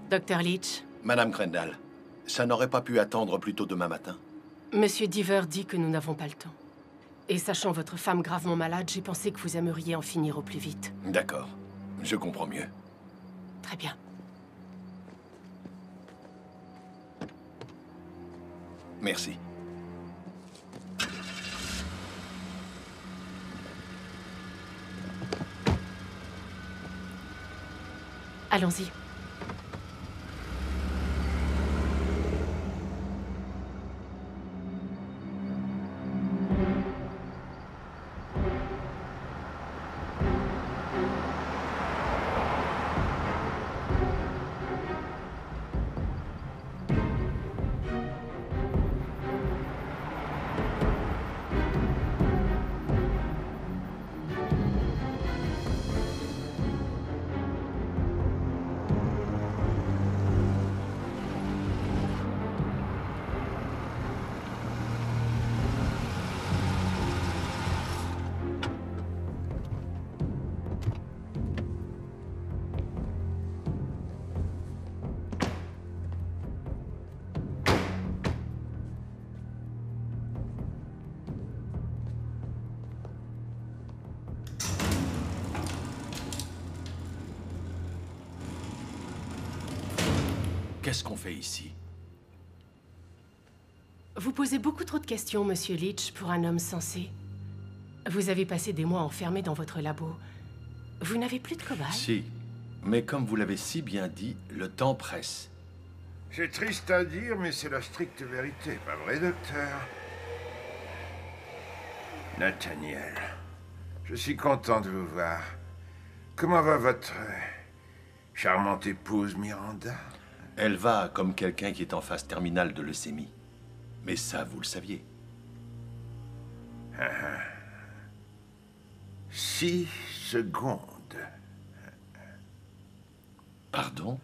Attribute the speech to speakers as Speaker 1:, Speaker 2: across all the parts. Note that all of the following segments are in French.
Speaker 1: Dr. Leach,
Speaker 2: Madame Crandall, ça n'aurait pas pu attendre plus tôt demain matin?
Speaker 1: Monsieur Deaver dit que nous n'avons pas le temps. Et sachant votre femme gravement malade, j'ai pensé que vous aimeriez en finir au plus vite.
Speaker 2: D'accord. Je comprends mieux.
Speaker 1: Très bien.
Speaker 2: Merci.
Speaker 1: Allons-y.
Speaker 2: Qu'est-ce qu'on fait ici?
Speaker 1: Vous posez beaucoup trop de questions, Monsieur Leach, pour un homme sensé. Vous avez passé des mois enfermé dans votre labo. Vous n'avez plus de cobayes?
Speaker 2: Si. Mais comme vous l'avez si bien dit, le temps presse.
Speaker 3: C'est triste à dire, mais c'est la stricte vérité, pas vrai, docteur? Nathaniel, je suis content de vous voir. Comment va votre charmante épouse Miranda?
Speaker 2: Elle va comme quelqu'un qui est en phase terminale de leucémie. Mais ça, vous le saviez.
Speaker 3: 6 secondes.
Speaker 2: Pardon?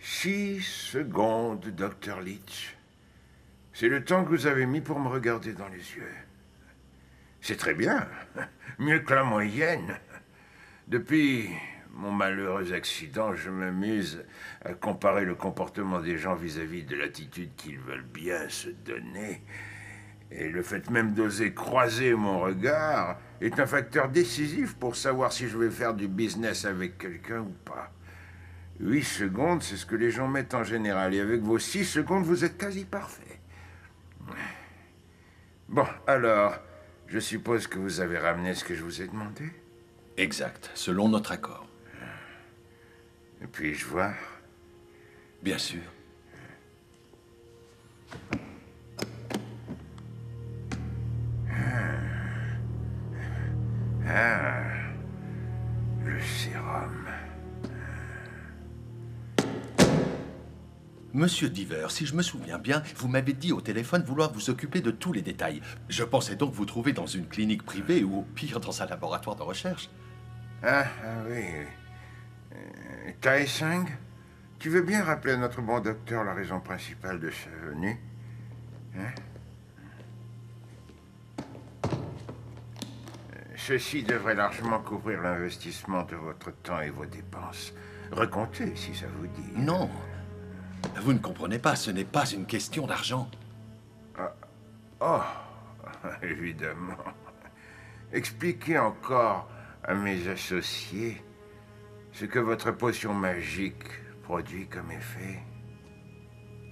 Speaker 3: 6 secondes, Dr. Leach. C'est le temps que vous avez mis pour me regarder dans les yeux. C'est très bien. Mieux que la moyenne. Depuis mon malheureux accident, je m'amuse à comparer le comportement des gens vis-à-vis de l'attitude qu'ils veulent bien se donner. Et le fait même d'oser croiser mon regard est un facteur décisif pour savoir si je vais faire du business avec quelqu'un ou pas. 8 secondes, c'est ce que les gens mettent en général. Et avec vos 6 secondes, vous êtes quasi parfait. Bon, alors, je suppose que vous avez ramené ce que je vous ai demandé?
Speaker 2: Exact, selon notre accord.
Speaker 3: Puis-je voir?
Speaker 2: Bien sûr.
Speaker 3: Le sérum.
Speaker 2: Monsieur Deaver, si je me souviens bien, vous m'avez dit au téléphone vouloir vous occuper de tous les détails. Je pensais donc vous trouver dans une clinique privée ou au pire dans un laboratoire de recherche.
Speaker 3: Oui. Taesung, tu veux bien rappeler à notre bon docteur la raison principale de sa venue? Hein? Ceci devrait largement couvrir l'investissement de votre temps et vos dépenses. Recomptez, si ça vous dit.
Speaker 2: Non. Vous ne comprenez pas, ce n'est pas une question d'argent.
Speaker 3: Oh, évidemment. Expliquez encore à mes associés ce que votre potion magique produit comme effet.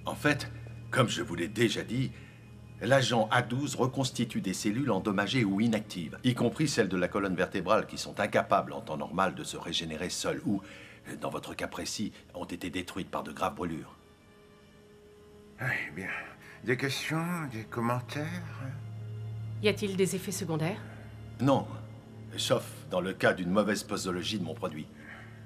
Speaker 2: En fait, comme je vous l'ai déjà dit, l'agent A12 reconstitue des cellules endommagées ou inactives, y compris celles de la colonne vertébrale qui sont incapables en temps normal de se régénérer seules ou, dans votre cas précis, ont été détruites par de graves brûlures.
Speaker 3: Oui, bien. Des questions, des commentaires?
Speaker 1: Y a-t-il des effets secondaires?
Speaker 2: Non, sauf dans le cas d'une mauvaise posologie de mon produit.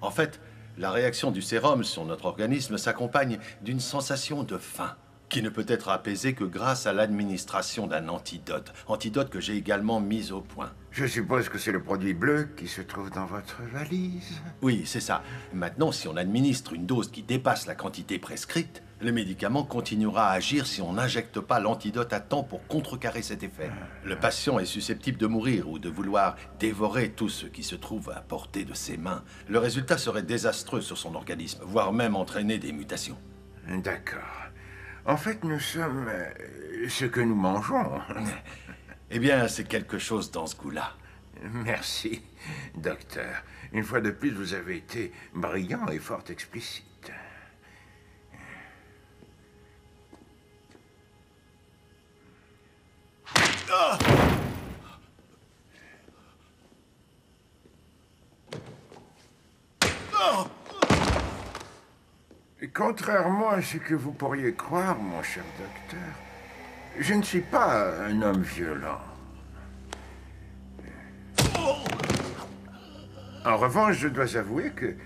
Speaker 2: En fait, la réaction du sérum sur notre organisme s'accompagne d'une sensation de faim. qui ne peut être apaisé que grâce à l'administration d'un antidote. Antidote que j'ai également mis au point.
Speaker 3: Je suppose que c'est le produit bleu qui se trouve dans votre valise.
Speaker 2: Oui, c'est ça. Maintenant, si on administre une dose qui dépasse la quantité prescrite, le médicament continuera à agir si on n'injecte pas l'antidote à temps pour contrecarrer cet effet. Le patient est susceptible de mourir ou de vouloir dévorer tout ce qui se trouve à portée de ses mains. Le résultat serait désastreux sur son organisme, voire même entraîner des mutations.
Speaker 3: D'accord. En fait, nous sommes ce que nous mangeons.
Speaker 2: Eh bien, c'est quelque chose dans ce goût-là.
Speaker 3: Merci, docteur. Une fois de plus, vous avez été brillant et fort explicite. Contrairement à ce que vous pourriez croire, mon cher docteur, je ne suis pas un homme violent. En revanche, je dois avouer que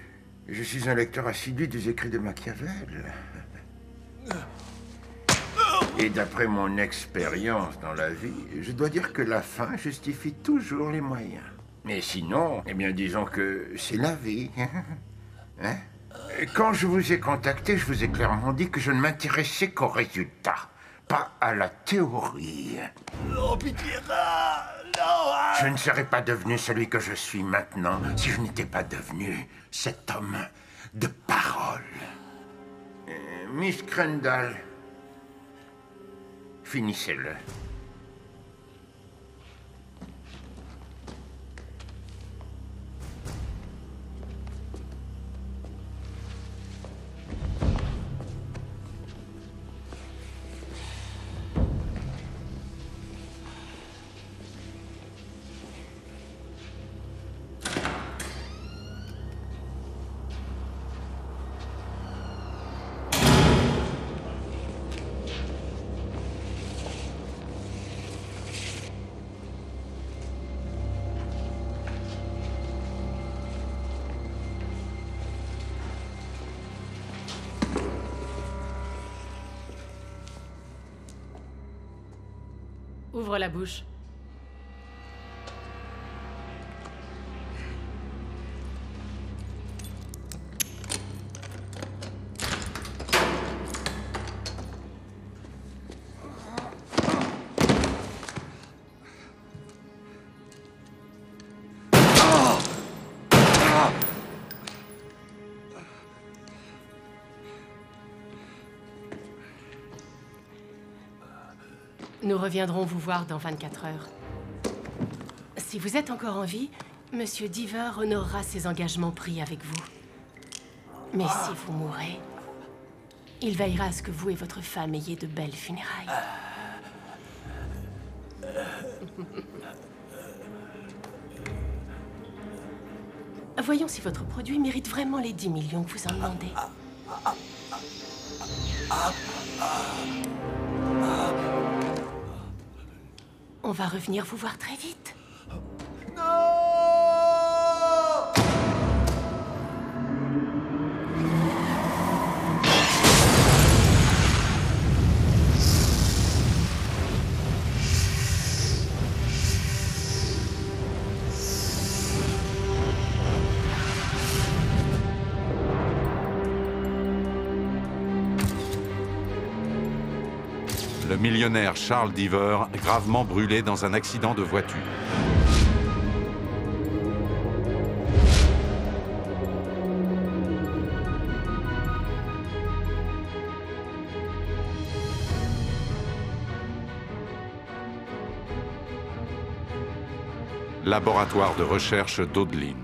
Speaker 3: je suis un lecteur assidu des écrits de Machiavel. Et d'après mon expérience dans la vie, je dois dire que la fin justifie toujours les moyens. Mais sinon, eh bien, disons que c'est la vie. Hein? Quand je vous ai contacté, je vous ai clairement dit que je ne m'intéressais qu'aux résultats, pas à la théorie.
Speaker 2: Oh, pitié, non!
Speaker 3: Je ne serais pas devenu celui que je suis maintenant si je n'étais pas devenu cet homme de parole. Miss Crandall, finissez-le.
Speaker 1: Ouvre la bouche. Nous reviendrons vous voir dans 24 heures. Si vous êtes encore en vie, Monsieur Deaver honorera ses engagements pris avec vous. Mais si vous mourrez, il veillera à ce que vous et votre femme ayez de belles funérailles. Voyons si votre produit mérite vraiment les 10 millions que vous en demandez. On va revenir vous voir très vite.
Speaker 4: Le millionnaire Charles Deaver, gravement brûlé dans un accident de voiture. Laboratoire de recherche d'Audeline.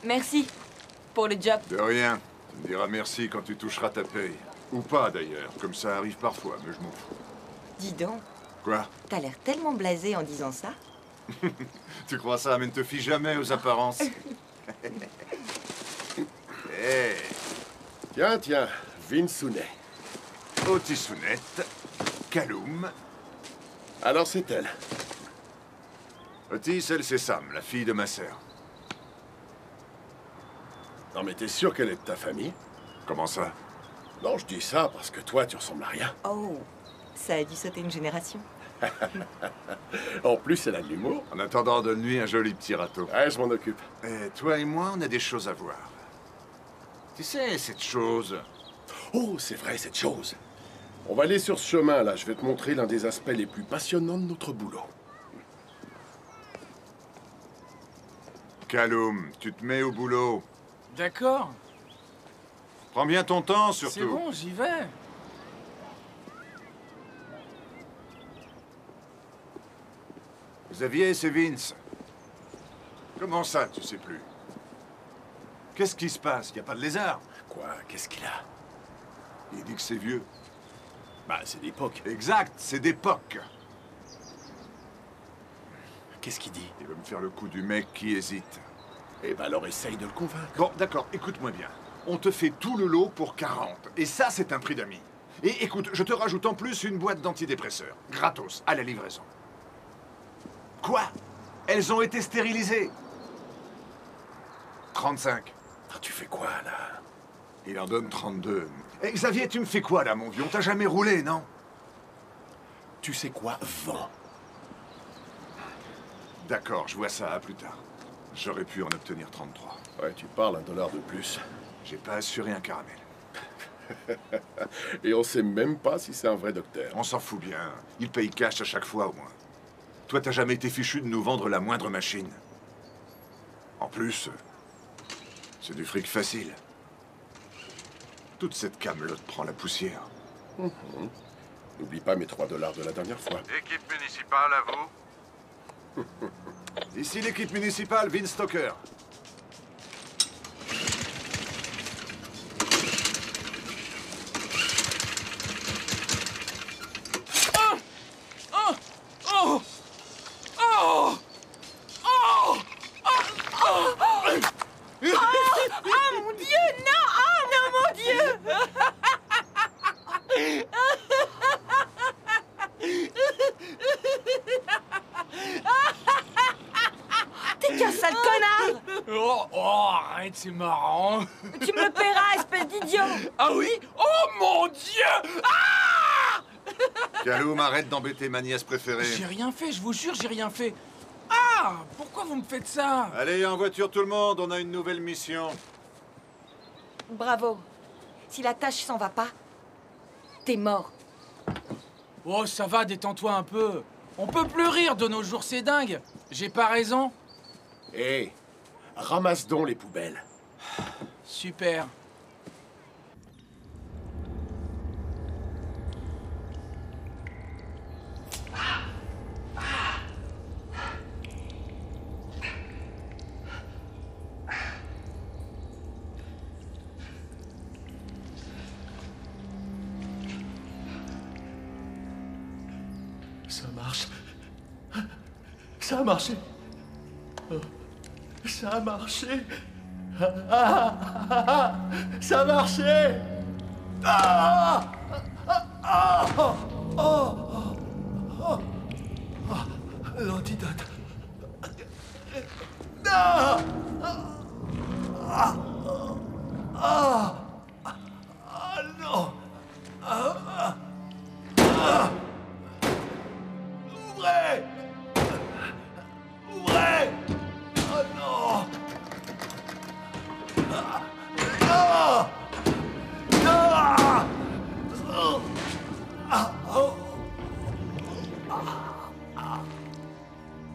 Speaker 5: Merci pour le job.
Speaker 6: De rien. Tu me diras merci quand tu toucheras ta paye. Ou pas, d'ailleurs. Comme ça arrive parfois, mais je m'en fous.
Speaker 5: Dis donc,
Speaker 6: Quoi?
Speaker 5: t'as l'air tellement blasé en disant ça.
Speaker 6: Tu crois ça, mais ne te fie jamais aux apparences. Hé,
Speaker 7: Tiens, tiens, Vinsounet.
Speaker 6: Otisounette, Kaloum.
Speaker 7: Alors c'est elle.
Speaker 6: Otis, elle, c'est Sam, la fille de ma sœur.
Speaker 7: Non mais t'es sûr qu'elle est de ta famille?
Speaker 6: Comment ça?
Speaker 7: Non, je dis ça parce que toi, tu ressembles à rien.
Speaker 5: Oh, ça a dû sauter une génération.
Speaker 7: En plus, elle a de l'humour.
Speaker 6: En attendant, donne-lui un joli petit râteau.
Speaker 7: Ouais, je m'en occupe.
Speaker 6: Et toi et moi, on a des choses à voir. Tu sais, cette chose...
Speaker 7: Oh, c'est vrai, cette chose. On va aller sur ce chemin, là. Je vais te montrer l'un des aspects les plus passionnants de notre boulot.
Speaker 6: Kaloum, tu te mets au boulot.
Speaker 8: D'accord,
Speaker 6: Prends bien ton temps,
Speaker 8: c'est
Speaker 6: surtout.
Speaker 8: bon, j'y vais.
Speaker 6: Xavier, c'est Vince. Comment ça, tu sais plus? Qu'est-ce qui se passe? Y a pas de lézard?
Speaker 7: Quoi? Qu'est-ce qu'il a?
Speaker 6: Il dit que c'est vieux.
Speaker 7: Bah, c'est d'époque.
Speaker 6: Exact, c'est d'époque.
Speaker 7: Qu'est-ce qu'il dit?
Speaker 6: Il veut me faire le coup du mec qui hésite.
Speaker 7: Eh ben alors, essaye de le convaincre.
Speaker 6: Bon, d'accord, écoute-moi bien. On te fait tout le lot pour 40. Et ça, c'est un prix d'amis. Et écoute, je te rajoute en plus une boîte d'antidépresseurs. Gratos, à la livraison. Quoi? Elles ont été stérilisées. 35.
Speaker 7: Ah, tu fais quoi, là?
Speaker 6: Il en donne 32. Eh, Xavier, tu me fais quoi, là, mon vieux? On t'a jamais roulé, non?
Speaker 7: Tu sais quoi? Vends.
Speaker 6: D'accord, je vois ça, à plus tard. J'aurais pu en obtenir 33.
Speaker 7: Ouais, tu parles $1 de plus.
Speaker 6: J'ai pas assuré un caramel.
Speaker 7: Et on sait même pas si c'est un vrai docteur.
Speaker 6: On s'en fout bien. Il paye cash à chaque fois, au moins. Toi, t'as jamais été fichu de nous vendre la moindre machine. En plus, c'est du fric facile. Toute cette camelote prend la poussière.
Speaker 7: N'oublie pas mes $3 de la dernière fois.
Speaker 4: Équipe municipale, à vous.
Speaker 6: Ici l'équipe municipale, Vince Stoker.
Speaker 5: Oh mon Dieu, non! Oh non, mon Dieu! T'es qu'un sale connard!
Speaker 8: Oh, arrête, c'est marrant.
Speaker 5: Tu me paieras, espèce d'idiot!
Speaker 8: Ah oui? Oh mon Dieu! Ah!
Speaker 6: Kaloum, arrête d'embêter ma nièce préférée.
Speaker 8: J'ai rien fait, je vous jure, j'ai rien fait. Ah! Pourquoi vous me faites ça?
Speaker 6: Allez, en voiture tout le monde, on a une nouvelle mission.
Speaker 5: Bravo. Si la tâche s'en va pas, t'es mort.
Speaker 8: Oh, ça va, détends-toi un peu. On peut plus rire de nos jours, c'est dingue. J'ai pas raison?
Speaker 7: Hé, ramasse donc les poubelles.
Speaker 8: Super.
Speaker 2: Ça marche. Ça a marché. Oh, ça a marché. Ça a marché. L'antidote. Non. Ouvrez! Ouvrez! Oh non! Non! Non!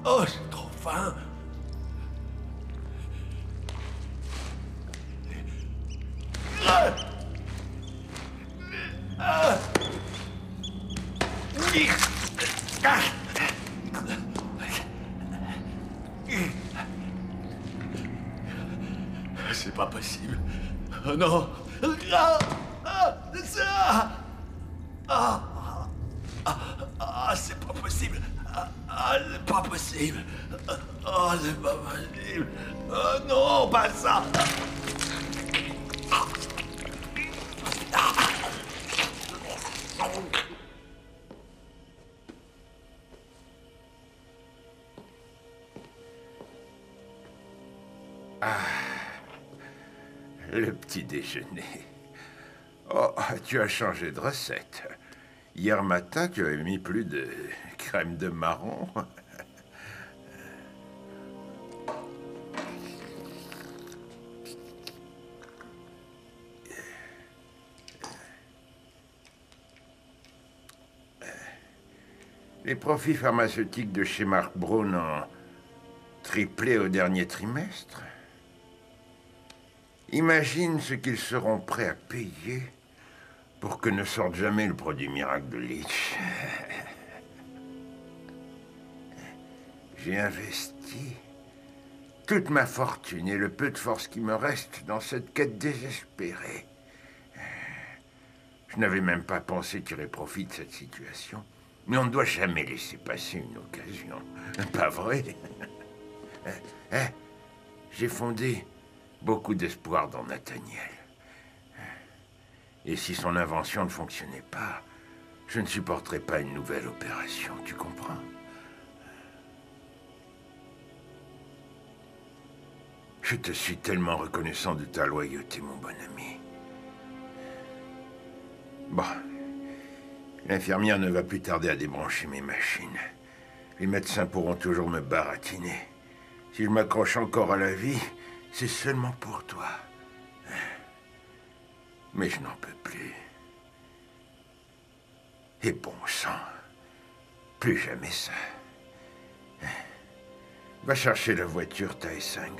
Speaker 2: Oh, j'ai trop faim. c'est pas possible. Oh non. Ah, ah, ça. C'est pas possible. C'est pas possible. C'est pas possible. Non, pas ça.
Speaker 3: Le petit déjeuner. Oh, tu as changé de recette. Hier matin, tu avais mis plus de crème de marron. Les profits pharmaceutiques de chez Mark Brown ont triplé au dernier trimestre. Imagine ce qu'ils seront prêts à payer pour que ne sorte jamais le produit miracle de Leach. J'ai investi toute ma fortune et le peu de force qui me reste dans cette quête désespérée. Je n'avais même pas pensé tirer profit de cette situation. Mais on ne doit jamais laisser passer une occasion. Pas vrai? J'ai fondé beaucoup d'espoir dans Nathaniel. Et si son invention ne fonctionnait pas, je ne supporterais pas une nouvelle opération, tu comprends? Je te suis tellement reconnaissant de ta loyauté, mon bon ami. Bon. L'infirmière ne va plus tarder à débrancher mes machines. Les médecins pourront toujours me baratiner. Si je m'accroche encore à la vie, c'est seulement pour toi. Mais je n'en peux plus. Et bon sang, plus jamais ça. Va chercher la voiture, Taesang.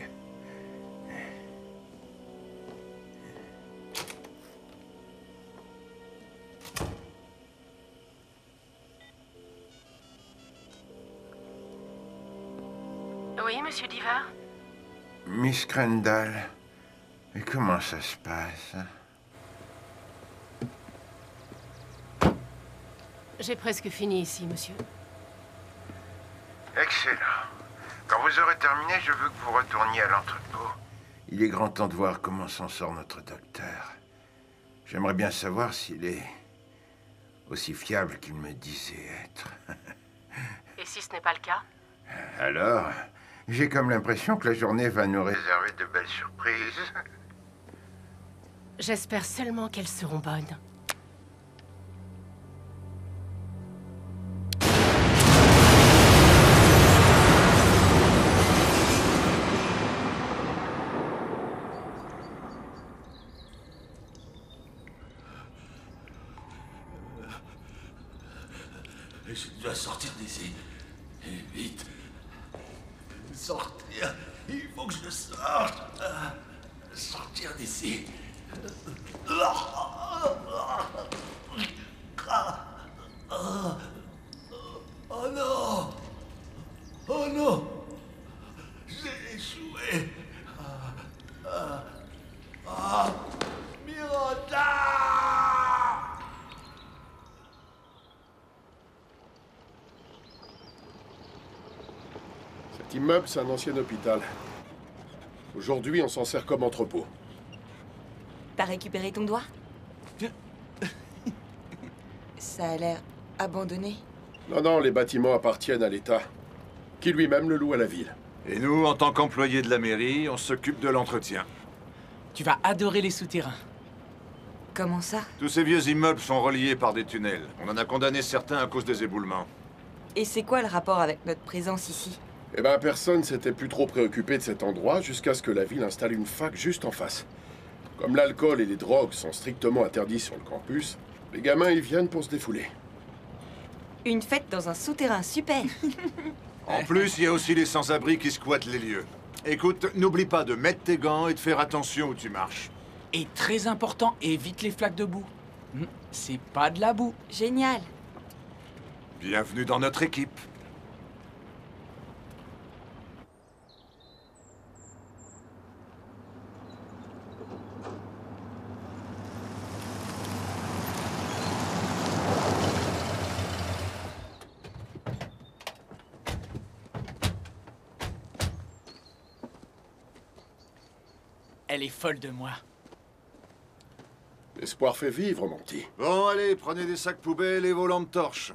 Speaker 1: Oui, monsieur Diver?
Speaker 3: Miss Crandall, et comment ça se passe?
Speaker 1: J'ai presque fini ici, monsieur.
Speaker 3: Excellent. Quand vous aurez terminé, je veux que vous retourniez à l'entrepôt. Il est grand temps de voir comment s'en sort notre docteur. J'aimerais bien savoir s'il est aussi fiable qu'il me disait être.
Speaker 1: Et si ce n'est pas le cas?
Speaker 3: Alors, j'ai comme l'impression que la journée va nous réserver de belles surprises.
Speaker 1: J'espère seulement qu'elles seront bonnes.
Speaker 2: Je dois sortir d'ici. Et vite. Sortir. Il faut que je sorte. Sortir d'ici. Oh non. Oh non. J'ai échoué. Miranda!
Speaker 7: Cet immeuble, c'est un ancien hôpital. Aujourd'hui, on s'en sert comme entrepôt.
Speaker 5: T'as récupéré ton doigt? Ça a l'air abandonné.
Speaker 7: Non, les bâtiments appartiennent à l'État, qui lui-même le loue à la ville.
Speaker 6: Et nous, en tant qu'employés de la mairie, on s'occupe de l'entretien.
Speaker 8: Tu vas adorer les souterrains.
Speaker 5: Comment ça?
Speaker 6: Tous ces vieux immeubles sont reliés par des tunnels. On en a condamné certains à cause des éboulements.
Speaker 5: Et c'est quoi le rapport avec notre présence ici?
Speaker 7: Eh ben, personne s'était plus trop préoccupé de cet endroit jusqu'à ce que la ville installe une fac juste en face. Comme l'alcool et les drogues sont strictement interdits sur le campus, les gamins y viennent pour se défouler.
Speaker 5: Une fête dans un souterrain, super!
Speaker 6: En plus, il y a aussi les sans-abri qui squattent les lieux. Écoute, n'oublie pas de mettre tes gants et de faire attention où tu marches.
Speaker 8: Et très important, évite les flaques de boue. C'est pas de la boue.
Speaker 5: Génial!
Speaker 6: Bienvenue dans notre équipe.
Speaker 8: Elle est folle de moi.
Speaker 7: L'espoir fait vivre, mon petit.
Speaker 6: Bon, allez, prenez des sacs poubelles et vos lampes torches.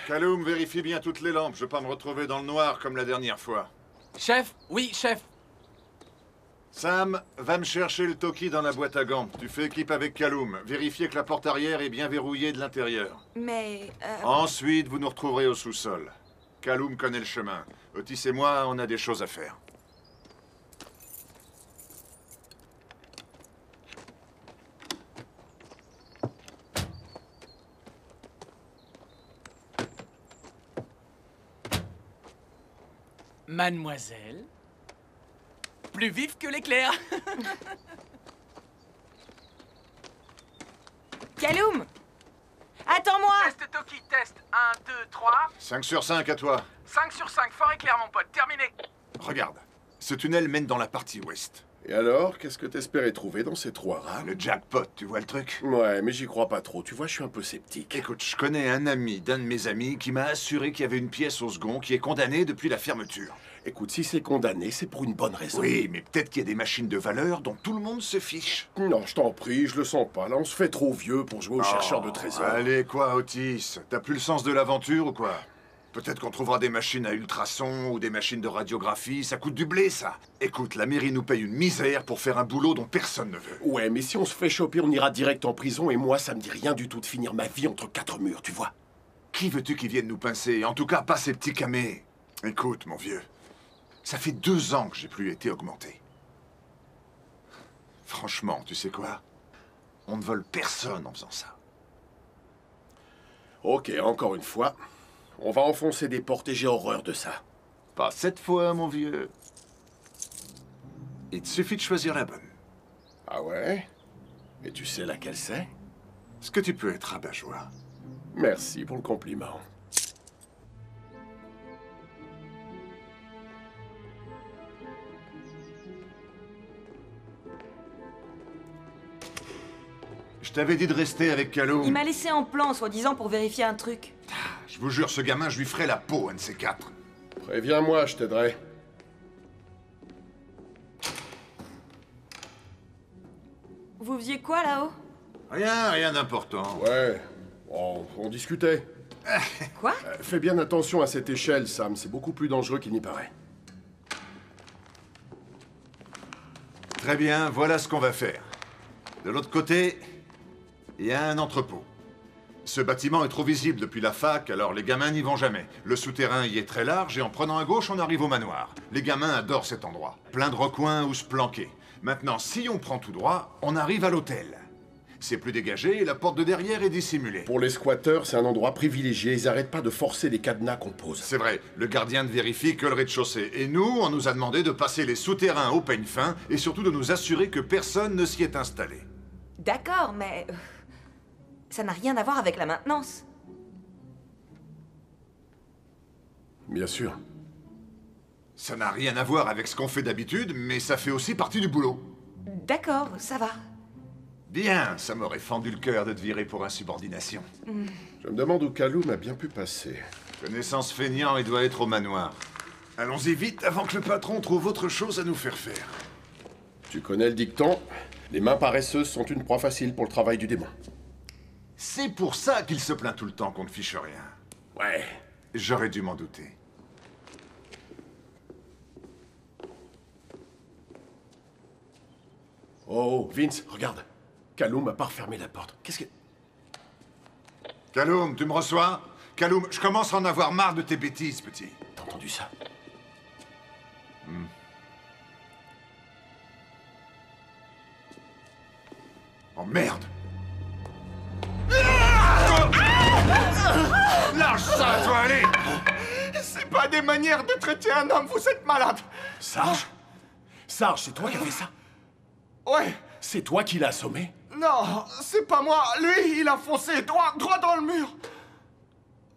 Speaker 6: Kaloum, vérifie bien toutes les lampes. Je veux pas me retrouver dans le noir comme la dernière fois.
Speaker 8: Chef? Oui, chef.
Speaker 6: Sam, va me chercher le Toki dans la boîte à gants. Tu fais équipe avec Kaloum. Vérifiez que la porte arrière est bien verrouillée de l'intérieur.
Speaker 5: Mais...
Speaker 6: Ensuite, vous nous retrouverez au sous-sol. Kaloum connaît le chemin. Otis et moi, on a des choses à faire.
Speaker 8: Mademoiselle. Plus vif que l'éclair.
Speaker 5: Kaloum! Attends-moi!
Speaker 8: Test Toki, test. 1, 2, 3.
Speaker 6: 5 sur 5 à toi.
Speaker 8: 5 sur 5, fort éclair, mon pote. Terminé.
Speaker 6: Regarde, ce tunnel mène dans la partie ouest.
Speaker 7: Et alors, qu'est-ce que t'espérais trouver dans ces 3 rames?
Speaker 6: Le jackpot, tu vois le truc?
Speaker 7: Ouais, mais j'y crois pas trop. Tu vois, je suis un peu sceptique.
Speaker 6: Écoute, je connais un ami d'un de mes amis qui m'a assuré qu'il y avait une pièce au second qui est condamnée depuis la fermeture.
Speaker 7: Écoute, si c'est condamné, c'est pour une bonne raison.
Speaker 6: Oui, mais peut-être qu'il y a des machines de valeur dont tout le monde se fiche.
Speaker 7: Non, je t'en prie, je le sens pas. Là, on se fait trop vieux pour jouer aux chercheurs de trésors.
Speaker 6: Allez, quoi, Otis? T'as plus le sens de l'aventure ou quoi? Peut-être qu'on trouvera des machines à ultrasons ou des machines de radiographie, ça coûte du blé, ça. Écoute, la mairie nous paye une misère pour faire un boulot dont personne ne veut.
Speaker 7: Ouais, mais si on se fait choper, on ira direct en prison et moi, ça me dit rien du tout de finir ma vie entre 4 murs, tu vois.
Speaker 6: Qui veux-tu qui vienne nous pincer? En tout cas, pas ces petits camés. Écoute, mon vieux, ça fait 2 ans que j'ai plus été augmenté. Franchement, tu sais quoi? On ne vole personne en faisant ça.
Speaker 7: Ok, encore une fois, on va enfoncer des portes et j'ai horreur de ça.
Speaker 6: Pas cette fois, mon vieux. Il te suffit de choisir la bonne.
Speaker 7: Ah ouais? Et tu sais laquelle c'est?
Speaker 6: Est-ce que tu peux être rabat-joie?
Speaker 7: Merci pour le compliment.
Speaker 6: Je t'avais dit de rester avec Kaloum.
Speaker 5: Il m'a laissé en plan, soi-disant, pour vérifier un truc.
Speaker 6: Je vous jure, ce gamin, je lui ferai la peau, un de ces 4.
Speaker 7: Préviens-moi, je t'aiderai.
Speaker 5: Vous faisiez quoi, là-haut?
Speaker 6: Rien d'important.
Speaker 7: Ouais, on discutait.
Speaker 5: Quoi?
Speaker 7: Fais bien attention à cette échelle, Sam. C'est beaucoup plus dangereux qu'il n'y paraît.
Speaker 6: Très bien, voilà ce qu'on va faire. De l'autre côté, il y a un entrepôt. Ce bâtiment est trop visible depuis la fac, alors les gamins n'y vont jamais. Le souterrain y est très large et en prenant à gauche, on arrive au manoir. Les gamins adorent cet endroit. Plein de recoins où se planquer. Maintenant, si on prend tout droit, on arrive à l'hôtel. C'est plus dégagé et la porte de derrière est dissimulée.
Speaker 7: Pour les squatteurs, c'est un endroit privilégié. Ils arrêtent pas de forcer les cadenas qu'on pose.
Speaker 6: C'est vrai, le gardien ne vérifie que le rez-de-chaussée. Et nous, on nous a demandé de passer les souterrains au peigne fin et surtout de nous assurer que personne ne s'y est installé.
Speaker 5: D'accord, mais... ça n'a rien à voir avec la maintenance.
Speaker 7: Bien sûr.
Speaker 6: Ça n'a rien à voir avec ce qu'on fait d'habitude, mais ça fait aussi partie du boulot.
Speaker 5: D'accord, ça va.
Speaker 6: Bien, ça m'aurait fendu le cœur de te virer pour insubordination.
Speaker 7: Je me demande où Kaloum a bien pu passer.
Speaker 6: Connaissance feignant, il doit être au manoir. Allons-y vite avant que le patron trouve autre chose à nous faire faire.
Speaker 7: Tu connais le dicton? Les mains paresseuses sont une proie facile pour le travail du démon.
Speaker 6: C'est pour ça qu'il se plaint tout le temps qu'on ne fiche rien.
Speaker 7: Ouais.
Speaker 6: J'aurais dû m'en douter.
Speaker 7: Oh, Vince, regarde. Kaloum a pas refermé la porte. Qu'est-ce que...
Speaker 6: Kaloum, tu me reçois? Kaloum, je commence à en avoir marre de tes bêtises, petit.
Speaker 7: T'as entendu ça?
Speaker 6: Oh merde! Lâche ça, toi, allez!
Speaker 9: C'est pas des manières de traiter un homme, vous êtes malade!
Speaker 7: Sarge? Sarge, c'est toi qui as fait ça?
Speaker 9: Ouais!
Speaker 7: C'est toi qui l'as assommé?
Speaker 9: Non, c'est pas moi. Lui, il a foncé droit dans le mur.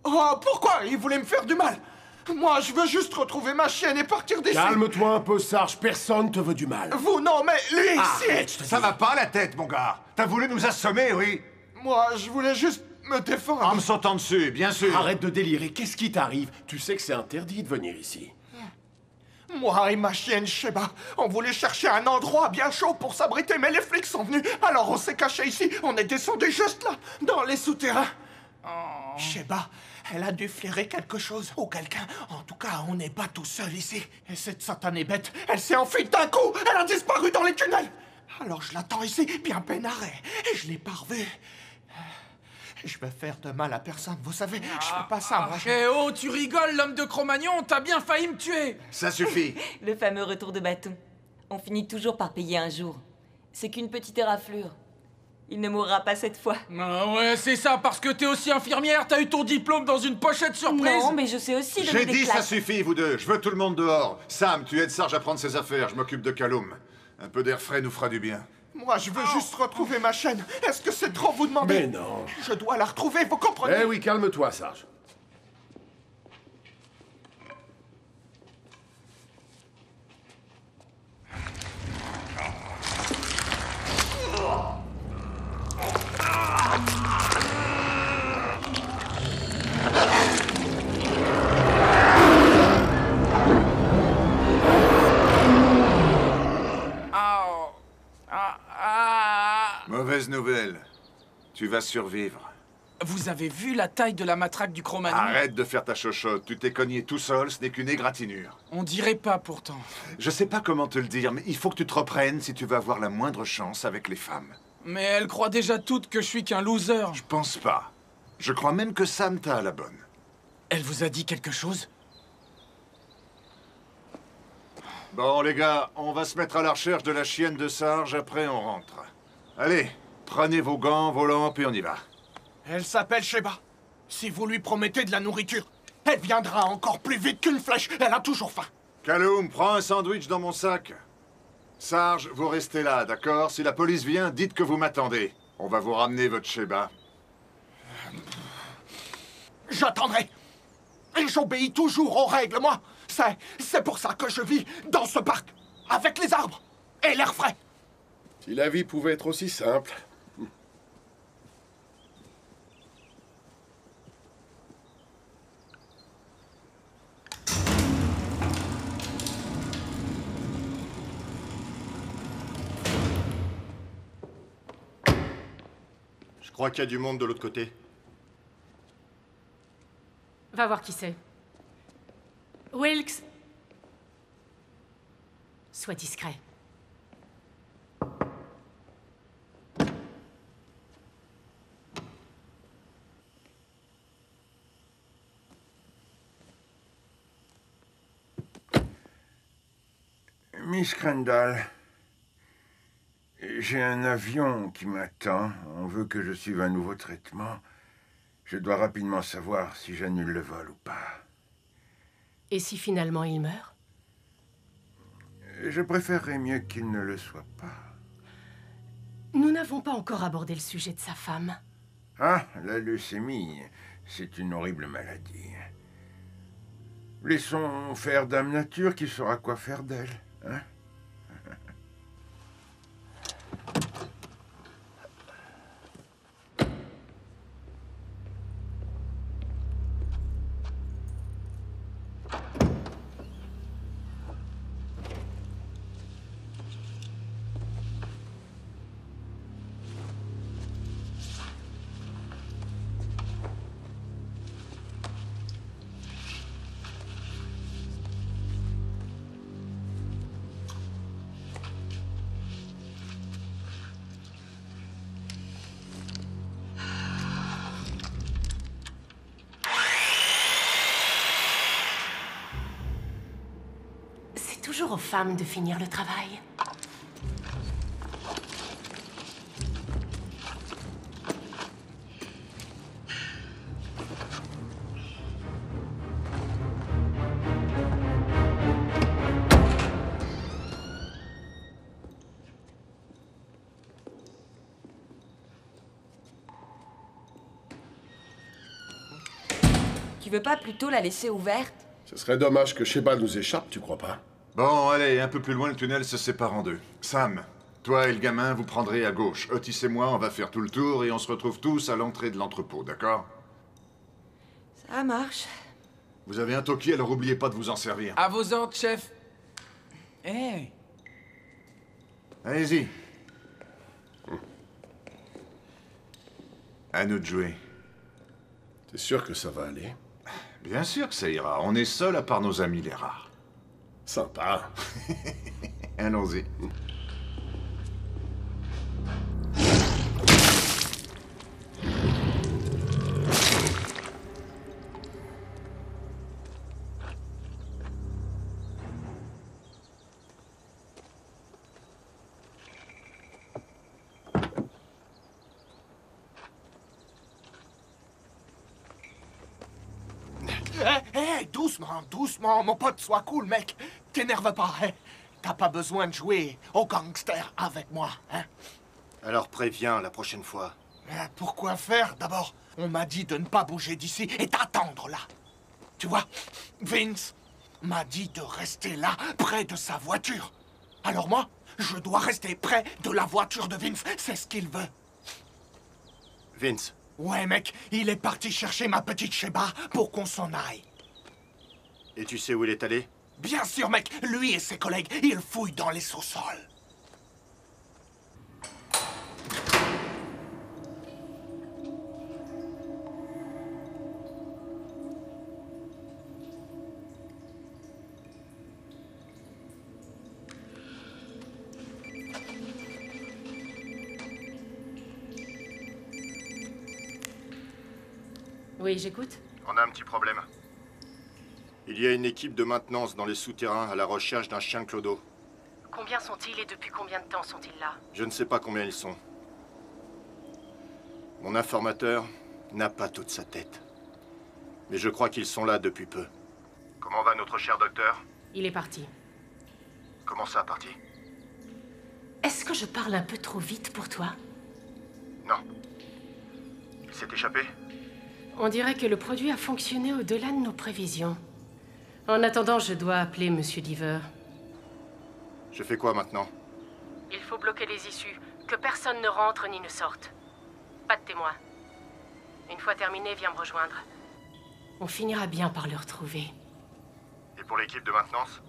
Speaker 9: Oh, pourquoi? Il voulait me faire du mal. Moi, je veux juste retrouver ma chienne et partir d'ici.
Speaker 7: Calme-toi un peu, Sarge. Personne te veut du mal.
Speaker 9: Vous, non, mais lui,
Speaker 7: Arrête,
Speaker 9: si.
Speaker 7: je te dis.
Speaker 6: Ça va pas la tête, mon gars! T'as voulu nous assommer, oui?
Speaker 9: Moi, je voulais juste me défendre.
Speaker 6: En me sautant dessus, bien sûr!
Speaker 7: Arrête de délirer. Qu'est-ce qui t'arrive? Tu sais que c'est interdit de venir ici.
Speaker 9: Moi et ma chienne Sheba, on voulait chercher un endroit bien chaud pour s'abriter, mais les flics sont venus. Alors on s'est caché ici. On est descendu juste là, dans les souterrains. Sheba, elle a dû flairer quelque chose ou quelqu'un. En tout cas, on n'est pas tout seul ici. Et cette satanée bête, elle s'est enfuie d'un coup. Elle a disparu dans les tunnels. Alors je l'attends ici, bien peinard, et je l'ai pas revue. Je vais faire de mal à personne, vous savez. Je fais pas ça, moi.
Speaker 8: Eh oh, tu rigoles, l'homme de Cro-Magnon, t'as bien failli me tuer.
Speaker 6: Ça suffit.
Speaker 5: Le fameux retour de bâton. On finit toujours par payer un jour. C'est qu'une petite éraflure. Il ne mourra pas cette fois.
Speaker 8: Ah ouais, c'est ça, parce que t'es aussi infirmière, t'as eu ton diplôme dans une pochette surprise.
Speaker 5: Non, mais je sais aussi donner
Speaker 6: J'ai
Speaker 5: des
Speaker 6: dit ça
Speaker 5: claques.
Speaker 6: suffit, vous deux. Je veux tout le monde dehors. Sam, tu aides Sarge à prendre ses affaires. Je m'occupe de Callum. Un peu d'air frais nous fera du bien.
Speaker 9: Moi, je veux juste retrouver ma chaîne. Est-ce que c'est trop vous demander?
Speaker 7: Mais non.
Speaker 9: Je dois la retrouver, vous comprenez?
Speaker 7: Eh oui, calme-toi, Sarge.
Speaker 6: Mauvaise nouvelle. Tu vas survivre.
Speaker 8: Vous avez vu la taille de la matraque du Cro-Magnon?
Speaker 6: Arrête de faire ta chochotte. Tu t'es cogné tout seul, ce n'est qu'une égratignure.
Speaker 8: On dirait pas pourtant.
Speaker 6: Je sais pas comment te le dire, mais il faut que tu te reprennes si tu veux avoir la moindre chance avec les femmes.
Speaker 8: Mais elles croient déjà toutes que je suis qu'un loser.
Speaker 6: Je pense pas. Je crois même que Sam t'a à la bonne.
Speaker 8: Elle vous a dit quelque chose?
Speaker 6: Bon, les gars, on va se mettre à la recherche de la chienne de Sarge, après on rentre. Allez, prenez vos gants, vos lampes et on y va.
Speaker 9: Elle s'appelle Sheba. Si vous lui promettez de la nourriture, elle viendra encore plus vite qu'une flèche. Elle a toujours faim.
Speaker 6: Callum, prends un sandwich dans mon sac. Sarge, vous restez là, d'accord? Si la police vient, dites que vous m'attendez. On va vous ramener votre Sheba.
Speaker 9: J'attendrai. Et j'obéis toujours aux règles, moi. C'est pour ça que je vis dans ce parc, avec les arbres et l'air frais.
Speaker 7: Si la vie pouvait être aussi simple.
Speaker 10: Je crois qu'il y a du monde de l'autre côté.
Speaker 1: Va voir qui c'est. Wilkes. Sois discret.
Speaker 3: Miss Crandall, j'ai un avion qui m'attend. On veut que je suive un nouveau traitement. Je dois rapidement savoir si j'annule le vol ou pas.
Speaker 1: Et si finalement il meurt?
Speaker 3: Je préférerais mieux qu'il ne le soit pas.
Speaker 1: Nous n'avons pas encore abordé le sujet de sa femme.
Speaker 3: Ah, la leucémie, c'est une horrible maladie. Laissons faire Dame Nature qui saura quoi faire d'elle, hein?
Speaker 1: C'est toujours aux femmes de finir le travail.
Speaker 5: Tu veux pas plutôt la laisser ouverte?
Speaker 7: Ce serait dommage que Sheba nous échappe, tu crois pas?
Speaker 6: Bon, allez, un peu plus loin, le tunnel se sépare en deux. Sam, toi et le gamin, vous prendrez à gauche. Otis et moi, on va faire tout le tour et on se retrouve tous à l'entrée de l'entrepôt, d'accord?
Speaker 5: Ça marche.
Speaker 6: Vous avez un toki, alors oubliez pas de vous en servir.
Speaker 8: À vos ordres, chef. Hé!
Speaker 6: Allez-y. À nous de jouer.
Speaker 7: T'es sûr que ça va aller?
Speaker 6: Bien sûr que ça ira. On est seul à part nos amis les rares.
Speaker 7: Sympa.
Speaker 6: Allons-y.
Speaker 9: Hé, doucement, doucement, mon pote, sois cool, mec. T'énerve pas, hein. T'as pas besoin de jouer au gangster avec moi, hein.
Speaker 10: Alors préviens la prochaine fois.
Speaker 9: Pourquoi faire, d'abord? On m'a dit de ne pas bouger d'ici et d'attendre là. Tu vois, Vince m'a dit de rester là, près de sa voiture. Alors moi, je dois rester près de la voiture de Vince, c'est ce qu'il veut.
Speaker 10: Vince.
Speaker 9: Ouais, mec, il est parti chercher ma petite Sheba pour qu'on s'en aille.
Speaker 10: Et tu sais où il est allé?
Speaker 9: Bien sûr, mec, lui et ses collègues, ils fouillent dans les sous-sols.
Speaker 1: Oui, j'écoute.
Speaker 10: On a un petit problème. Il y a une équipe de maintenance dans les souterrains à la recherche d'un chien clodo.
Speaker 1: Combien sont-ils et depuis combien de temps sont-ils là?
Speaker 10: Je ne sais pas combien ils sont. Mon informateur n'a pas toute sa tête. Mais je crois qu'ils sont là depuis peu. Comment va notre cher docteur?
Speaker 1: Il est parti.
Speaker 10: Comment ça, parti?
Speaker 1: Est-ce que je parle un peu trop vite pour toi?
Speaker 10: Non. Il s'est échappé?
Speaker 1: On dirait que le produit a fonctionné au-delà de nos prévisions. En attendant, je dois appeler Monsieur Deaver.
Speaker 10: Je fais quoi maintenant?
Speaker 1: Il faut bloquer les issues, que personne ne rentre ni ne sorte. Pas de témoins. Une fois terminé, viens me rejoindre. On finira bien par le retrouver.
Speaker 10: Et pour l'équipe de maintenance?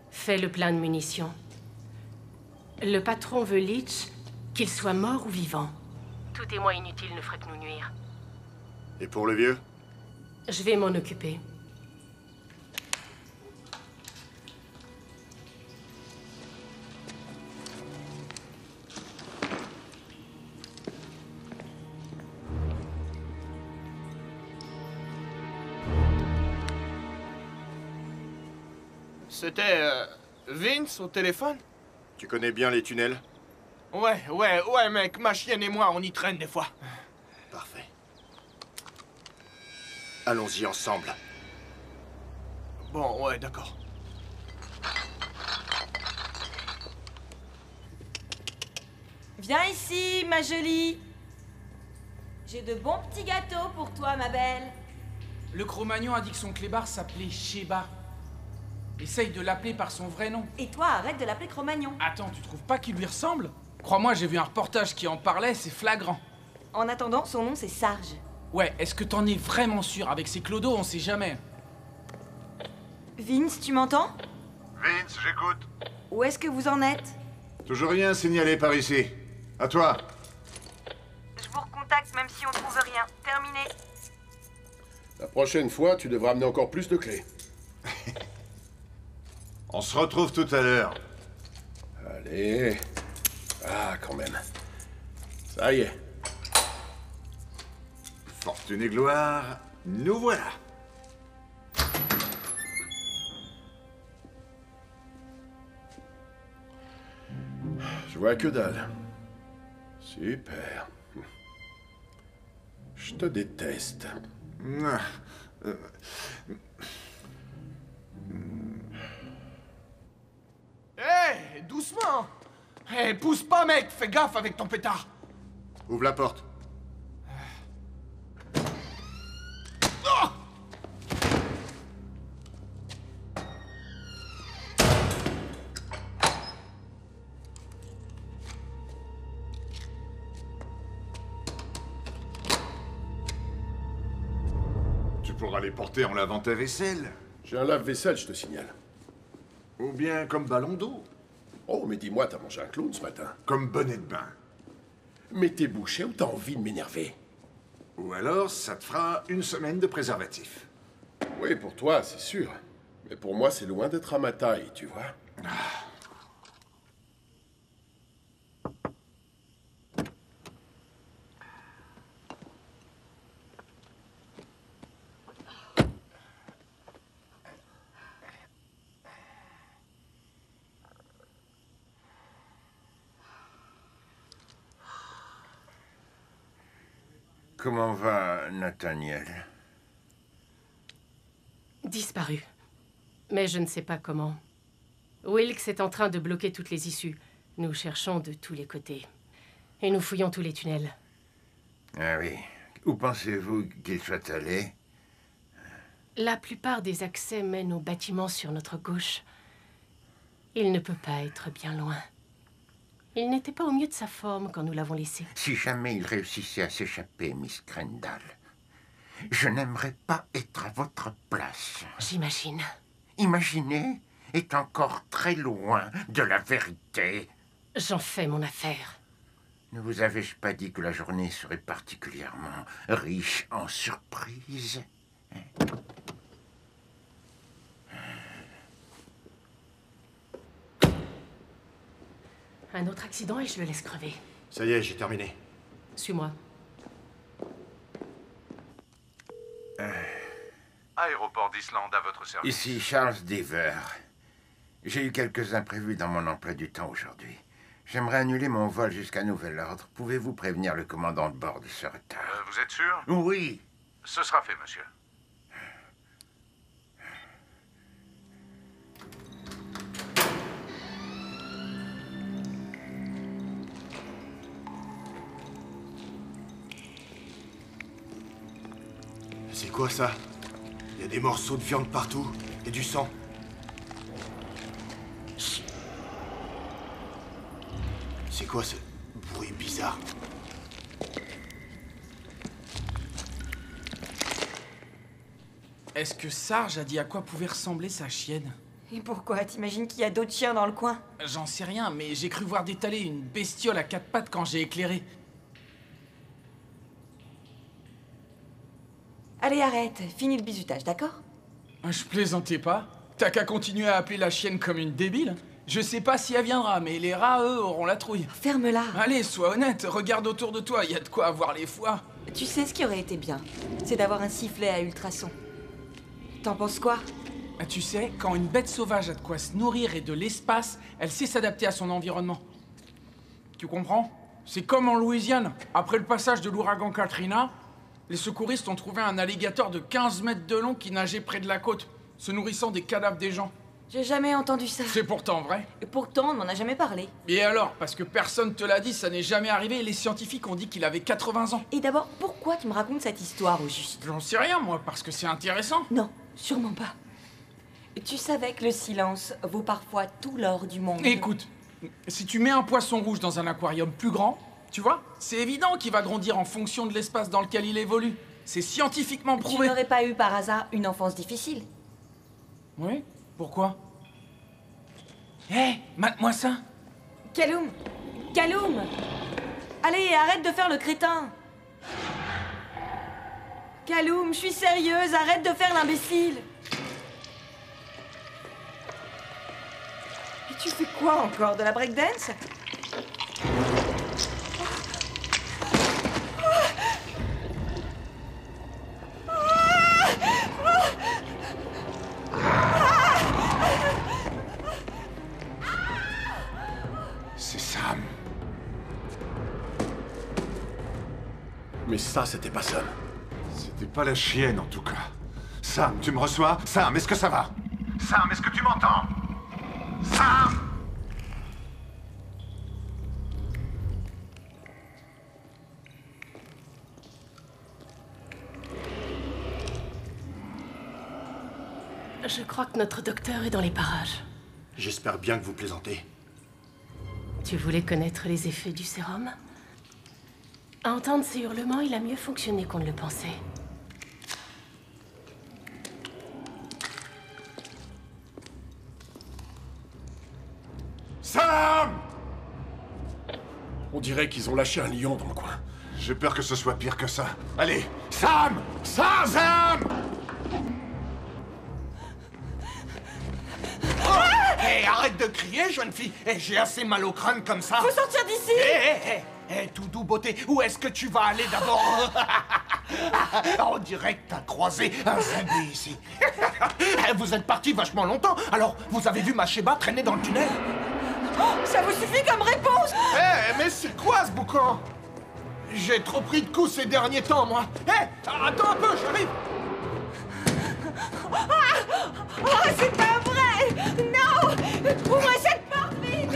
Speaker 1: Fais le plein de munitions. Le patron veut Leach, qu'il soit mort ou vivant. Tout témoin inutile ne ferait que nous nuire.
Speaker 10: Et pour le vieux?
Speaker 1: Je vais m'en occuper.
Speaker 9: C'était Vince au téléphone?
Speaker 10: Tu connais bien les tunnels?
Speaker 9: Ouais, mec, ma chienne et moi, on y traîne des fois.
Speaker 10: Parfait. Allons-y ensemble.
Speaker 9: Bon, ouais, d'accord.
Speaker 5: Viens ici, ma jolie. J'ai de bons petits gâteaux pour toi, ma belle.
Speaker 8: Le Cro-Magnon a dit que son clébard s'appelait Sheba. Essaye de l'appeler par son vrai nom.
Speaker 5: Et toi, arrête de l'appeler Cro-Magnon.
Speaker 8: Attends, tu trouves pas qu'il lui ressemble? Crois-moi, j'ai vu un reportage qui en parlait, c'est flagrant.
Speaker 5: En attendant, son nom c'est Sarge.
Speaker 8: Ouais, est-ce que t'en es vraiment sûr? Avec ces clodos, on sait jamais.
Speaker 5: Vince, tu m'entends?
Speaker 6: Vince, j'écoute.
Speaker 5: Où est-ce que vous en êtes?
Speaker 6: Toujours rien signalé par ici. À toi.
Speaker 5: Je vous recontacte même si on trouve rien. Terminé.
Speaker 7: La prochaine fois, tu devras amener encore plus de clés.
Speaker 6: On se retrouve tout à l'heure.
Speaker 7: Allez. Ah, quand même. Ça y est.
Speaker 6: Fortune et gloire, nous voilà.
Speaker 7: Je vois que dalle. Super. Je te déteste.
Speaker 9: Hé, doucement. Hé, pousse pas, mec, fais gaffe avec ton pétard.
Speaker 10: Ouvre la porte.
Speaker 9: Oh!
Speaker 6: Tu pourras les porter en lavant ta vaisselle.
Speaker 7: J'ai un lave-vaisselle, je te signale.
Speaker 6: Ou bien comme ballon d'eau.
Speaker 7: Oh, mais dis-moi, t'as mangé un clown ce matin?
Speaker 6: Comme bonnet de bain.
Speaker 7: Mais t'es bouché ou t'as envie de m'énerver?
Speaker 6: Ou alors, ça te fera une semaine de préservatif.
Speaker 7: Oui, pour toi, c'est sûr. Mais pour moi, c'est loin d'être à ma taille, tu vois.
Speaker 3: Comment va Nathaniel?
Speaker 1: Disparu. Mais je ne sais pas comment. Wilkes est en train de bloquer toutes les issues. Nous cherchons de tous les côtés. Et nous fouillons tous les tunnels.
Speaker 3: Ah oui. Où pensez-vous qu'il soit allé?
Speaker 1: La plupart des accès mènent aux bâtiments sur notre gauche. Il ne peut pas être bien loin. Il n'était pas au mieux de sa forme quand nous l'avons laissé.
Speaker 3: Si jamais il réussissait à s'échapper, Miss Crandall, je n'aimerais pas être à votre place.
Speaker 1: J'imagine.
Speaker 3: Imaginer est encore très loin de la vérité.
Speaker 1: J'en fais mon affaire.
Speaker 3: Ne vous avais-je pas dit que la journée serait particulièrement riche en surprises?
Speaker 1: Un autre accident et je le laisse crever.
Speaker 10: Ça y est, j'ai terminé.
Speaker 1: Suis-moi.
Speaker 4: Aéroport d'Islande à votre service.
Speaker 3: Ici Charles Deaver. J'ai eu quelques imprévus dans mon emploi du temps aujourd'hui. J'aimerais annuler mon vol jusqu'à nouvel ordre. Pouvez-vous prévenir le commandant de bord de ce retard?
Speaker 4: Vous êtes sûr?
Speaker 3: Oui.
Speaker 4: Ce sera fait, monsieur.
Speaker 10: C'est quoi ça? Il y a des morceaux de viande partout et du sang. C'est quoi ce bruit bizarre?
Speaker 8: Est-ce que Sarge a dit à quoi pouvait ressembler sa chienne?
Speaker 5: Et pourquoi? T'imagines qu'il y a d'autres chiens dans le coin?
Speaker 8: J'en sais rien, mais j'ai cru voir détaler une bestiole à 4 pattes quand j'ai éclairé.
Speaker 5: Allez, arrête. Fini le bizutage, d'accord?
Speaker 8: Je plaisantais pas. T'as qu'à continuer à appeler la chienne comme une débile. Je sais pas si elle viendra, mais les rats, eux, auront la trouille.
Speaker 5: Ferme-la.
Speaker 8: Allez, sois honnête. Regarde autour de toi, y a de quoi avoir les foies.
Speaker 5: Tu sais ce qui aurait été bien? C'est d'avoir un sifflet à ultrasons. T'en penses quoi?
Speaker 8: Ah, tu sais, quand une bête sauvage a de quoi se nourrir et de l'espace, elle sait s'adapter à son environnement. Tu comprends? C'est comme en Louisiane. Après le passage de l'ouragan Katrina, les secouristes ont trouvé un alligator de 15 mètres de long qui nageait près de la côte, se nourrissant des cadavres des gens.
Speaker 5: J'ai jamais entendu ça.
Speaker 8: C'est pourtant vrai.
Speaker 5: Et pourtant, on m'en a jamais parlé.
Speaker 8: Et alors? Parce que personne te l'a dit, ça n'est jamais arrivé et les scientifiques ont dit qu'il avait 80 ans.
Speaker 5: Et d'abord, pourquoi tu me racontes cette histoire au juste?
Speaker 8: J'en sais rien, moi, parce que c'est intéressant.
Speaker 5: Non, sûrement pas. Tu savais que le silence vaut parfois tout l'or du monde.
Speaker 8: Écoute, si tu mets un poisson rouge dans un aquarium plus grand, tu vois, c'est évident qu'il va grandir en fonction de l'espace dans lequel il évolue. C'est scientifiquement prouvé.
Speaker 5: Tu n'aurais pas eu par hasard une enfance difficile?
Speaker 8: Oui? Pourquoi? Hé, mate-moi ça.
Speaker 5: Kaloum! Kaloum! Allez, arrête de faire le crétin! Kaloum, je suis sérieuse, arrête de faire l'imbécile! Et tu fais quoi encore? De la breakdance?
Speaker 6: C'est Sam.
Speaker 7: Mais ça, c'était pas Sam.
Speaker 6: C'était pas la chienne, en tout cas. Sam, tu me reçois? Sam, est-ce que ça va? Sam, est-ce que tu m'entends? Sam!
Speaker 1: Je crois que notre docteur est dans les parages.
Speaker 10: J'espère bien que vous plaisantez.
Speaker 1: Tu voulais connaître les effets du sérum? À entendre ces hurlements, il a mieux fonctionné qu'on ne le pensait.
Speaker 3: Sam!
Speaker 7: On dirait qu'ils ont lâché un lion dans le coin.
Speaker 6: J'ai peur que ce soit pire que ça. Allez, Sam! Sam! Sam!
Speaker 9: Hé, arrête de crier, jeune fille. Hé, j'ai assez mal au crâne comme ça.
Speaker 5: Faut sortir d'ici!
Speaker 9: Hé, tout doux beauté, où est-ce que tu vas aller d'abord? On dirait que t'as croisé un zombie ici. Vous êtes parti vachement longtemps, alors vous avez vu ma Sheba traîner dans le tunnel?
Speaker 5: Oh, ça vous suffit comme réponse?
Speaker 9: Hé, mais c'est quoi ce boucan? J'ai trop pris de coups ces derniers temps, moi. Hé, attends un peu, j'arrive.
Speaker 5: Oh, c'est pas vrai! Non! Ouvrez cette porte, vite!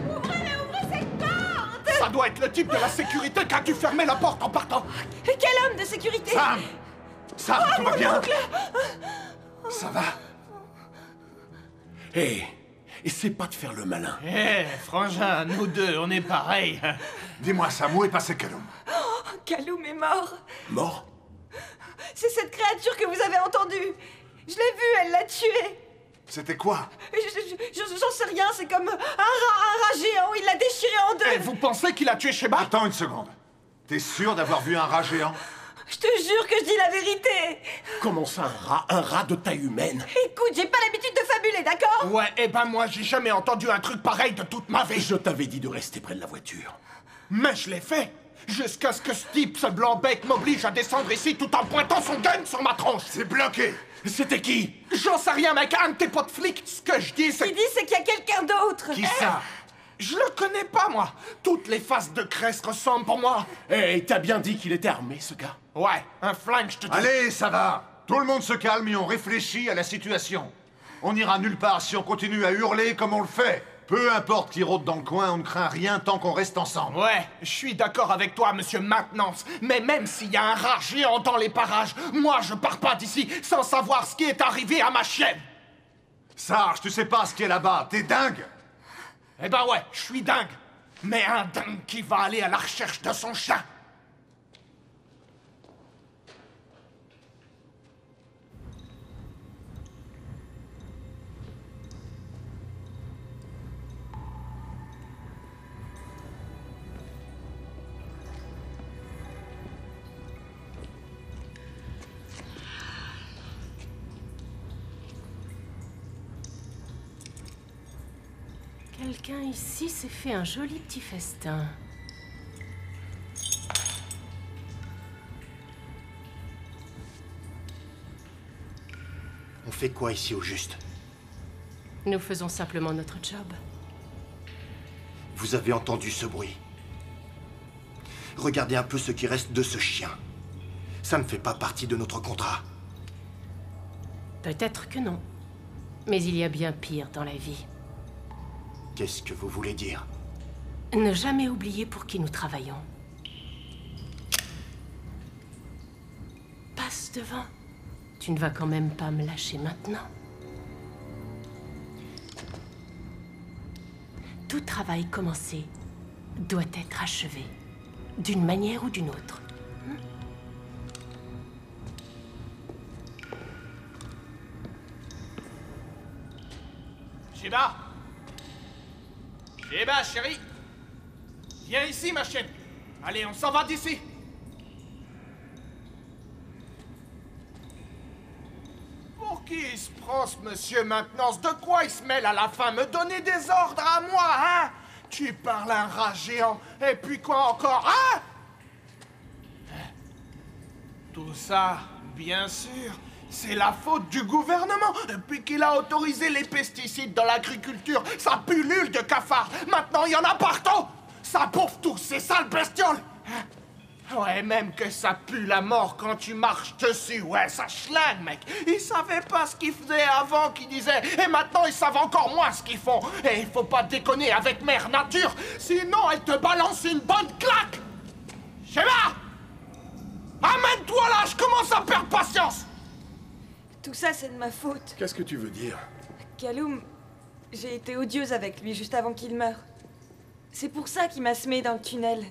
Speaker 5: Ouvrez cette porte!
Speaker 9: Ça doit être le type de la sécurité qui a dû fermer la porte en partant.
Speaker 5: Quel homme de sécurité?
Speaker 6: Sam! Sam, tout va bien?
Speaker 5: Oncle!
Speaker 6: Ça va?
Speaker 7: Hé, essaie pas de faire le malin.
Speaker 9: Hé, frangin, nous deux, on est pareils.
Speaker 6: Dis-moi, Sam, où est passé Kaloum?
Speaker 5: Kaloum est mort.
Speaker 7: Mort?
Speaker 5: C'est cette créature que vous avez entendue. Je l'ai vue, elle l'a tué.
Speaker 6: C'était quoi?
Speaker 5: J'en sais rien, c'est comme un rat géant, il l'a déchiré en deux.
Speaker 9: Et vous pensez qu'il a tué Sheba?
Speaker 6: Attends une seconde. T'es sûr d'avoir vu un rat géant?
Speaker 5: Je te jure que je dis la vérité.
Speaker 7: Comment ça, un rat de taille humaine?
Speaker 5: Écoute, j'ai pas l'habitude de fabuler, d'accord?
Speaker 9: Ouais, eh ben moi, j'ai jamais entendu un truc pareil de toute ma vie.
Speaker 7: Je t'avais dit de rester près de la voiture.
Speaker 9: Mais je l'ai fait. Jusqu'à ce que ce type, ce blanc-bec, m'oblige à descendre ici tout en pointant son gun sur ma tronche.
Speaker 6: C'est bloqué.
Speaker 7: C'était qui?
Speaker 9: J'en sais rien, mec, un de tes potes flics. Ce que je dis,
Speaker 5: Ce qu'il
Speaker 9: c'est...
Speaker 5: dit, c'est qu'il y a quelqu'un d'autre.
Speaker 6: Qui ça?
Speaker 9: Je le connais pas, moi. Toutes les faces de Crest ressemblent pour moi.
Speaker 7: Hé, t'as bien dit qu'il était armé, ce gars?
Speaker 9: Ouais, un flingue, je te dis.
Speaker 6: Allez, ça va. Tout le monde se calme et on réfléchit à la situation. On n'ira nulle part si on continue à hurler comme on le fait. Peu importe qui rôde dans le coin, on ne craint rien tant qu'on reste ensemble.
Speaker 9: Ouais, je suis d'accord avec toi, monsieur Maintenance. Mais même s'il y a un rat géant dans les parages, moi, je pars pas d'ici sans savoir ce qui est arrivé à ma chienne.
Speaker 6: Sarge, tu sais pas ce qui est là-bas. T'es dingue.
Speaker 9: Eh ben ouais, je suis dingue. Mais un dingue qui va aller à la recherche de son chien. Quelqu'un ici s'est fait un joli petit festin.
Speaker 10: On fait quoi ici au juste?
Speaker 1: Nous faisons simplement notre job.
Speaker 10: Vous avez entendu ce bruit? Regardez un peu ce qui reste de ce chien. Ça ne fait pas partie de notre contrat.
Speaker 1: Peut-être que non. Mais il y a bien pire dans la vie.
Speaker 10: Qu'est-ce que vous voulez dire?
Speaker 1: Ne jamais oublier pour qui nous travaillons. Passe devant. Tu ne vas quand même pas me lâcher maintenant. Tout travail commencé doit être achevé, d'une manière ou d'une autre.
Speaker 9: Sheba! Sheba, chérie! Viens ici, ma chienne! Allez, on s'en va d'ici! Pour qui il se prend, ce monsieur Maintenance? De quoi il se mêle à la fin? Me donner des ordres à moi, hein? Tu parles un rat géant, et puis quoi encore, hein? Tout ça, bien sûr, c'est la faute du gouvernement. Depuis qu'il a autorisé les pesticides dans l'agriculture, ça pullule de cafards. Maintenant, il y en a partout. Ça bouffe tous ces sales bestioles. Ouais, même que ça pue la mort quand tu marches dessus. Ouais, ça schlingue, mec. Ils savaient pas ce qu'ils faisaient avant, qu'ils disaient. Et maintenant, ils savent encore moins ce qu'ils font. Et il faut pas déconner avec Mère Nature. Sinon, elle te balance une bonne claque. Sheba! Amène-toi là, je commence à perdre patience.
Speaker 5: Tout ça, c'est de ma faute.
Speaker 7: Qu'est-ce que tu veux dire?
Speaker 5: Kaloum, j'ai été odieuse avec lui juste avant qu'il meure. C'est pour ça qu'il m'a semé dans le tunnel.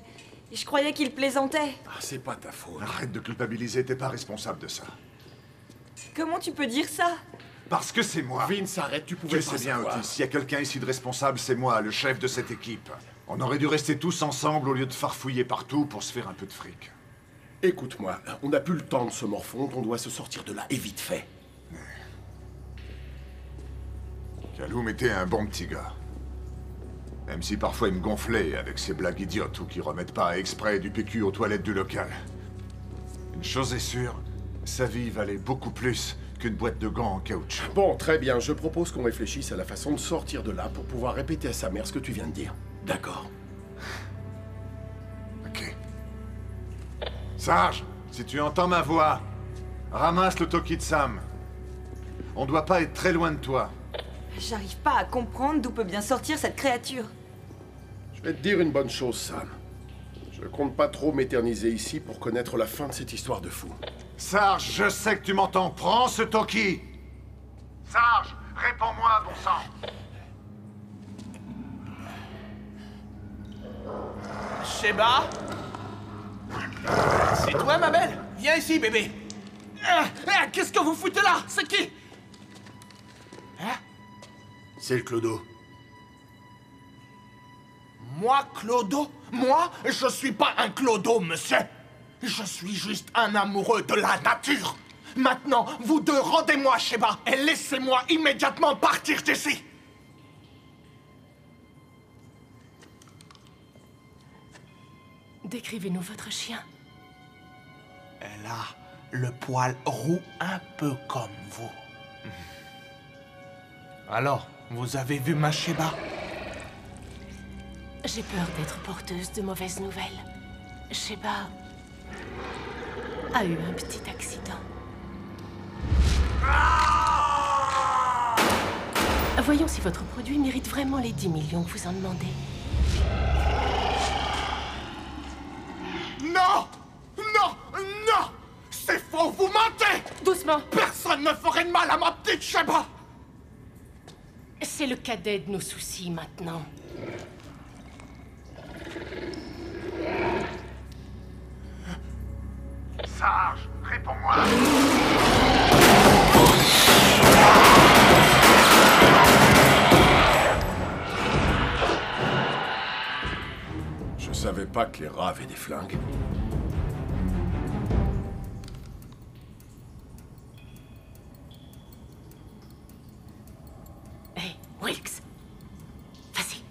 Speaker 5: Et je croyais qu'il plaisantait.
Speaker 7: Ah, c'est pas ta faute.
Speaker 6: Arrête de culpabiliser, t'es pas responsable de ça.
Speaker 5: Comment tu peux dire ça?
Speaker 6: Parce que c'est moi.
Speaker 7: Vince, arrête, tu pouvais
Speaker 6: Tu
Speaker 7: pas
Speaker 6: sais bien,
Speaker 7: savoir.
Speaker 6: Otis, s'il y a quelqu'un ici de responsable, c'est moi, le chef de cette équipe. On aurait dû rester tous ensemble au lieu de farfouiller partout pour se faire un peu de fric.
Speaker 7: Écoute-moi, on n'a plus le temps de se morfondre, on doit se sortir de là, et vite fait.
Speaker 6: Kaloum était un bon petit gars. Même si parfois il me gonflait avec ses blagues idiotes ou qui remettent pas exprès du PQ aux toilettes du local. Une chose est sûre, sa vie valait beaucoup plus qu'une boîte de gants en caoutchouc.
Speaker 7: Bon, très bien, je propose qu'on réfléchisse à la façon de sortir de là pour pouvoir répéter à sa mère ce que tu viens de dire. D'accord.
Speaker 6: Ok. Sarge, si tu entends ma voix, ramasse le Toki de Sam. On doit pas être très loin de toi.
Speaker 5: J'arrive pas à comprendre d'où peut bien sortir cette créature.
Speaker 7: Je vais te dire une bonne chose, Sam. Je compte pas trop m'éterniser ici pour connaître la fin de cette histoire de fou.
Speaker 6: Sarge, je sais que tu m'entends. Prends ce Toki. Sarge, réponds-moi, bon sang.
Speaker 9: Sheba? C'est toi, ma belle? Viens ici, bébé. Qu'est-ce que vous foutez là? C'est qui? Hein?
Speaker 10: C'est le clodo.
Speaker 9: Moi, Clodo? Moi? Je suis pas un Clodo, monsieur. Je suis juste un amoureux de la nature. Maintenant, vous deux, rendez-moi Sheba et laissez-moi immédiatement partir d'ici.
Speaker 1: Décrivez-nous votre chien.
Speaker 9: Elle a le poil roux un peu comme vous. Alors, vous avez vu ma Sheba?
Speaker 1: J'ai peur d'être porteuse de mauvaises nouvelles. Sheba a eu un petit accident. Voyons si votre produit mérite vraiment les 10 millions que vous en demandez.
Speaker 9: Non! Non! Non! C'est faux, vous mentez!
Speaker 1: Doucement!
Speaker 9: Personne ne ferait de mal à ma petite Sheba!
Speaker 1: C'est le cadet de nos soucis maintenant.
Speaker 6: Sarge, réponds-moi.
Speaker 7: Je savais pas que les rats avaient des flingues.
Speaker 1: Hé, Wilkes! Vas-y.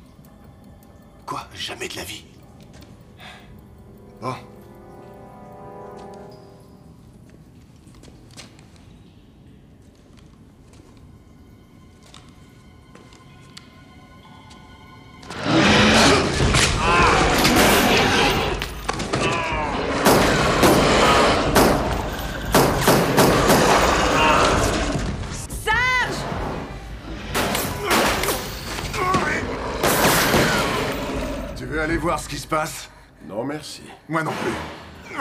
Speaker 10: Quoi? Jamais de la vie. Bon.
Speaker 6: Tu veux aller voir ce qui se passe?
Speaker 7: Non, merci.
Speaker 6: Moi non plus.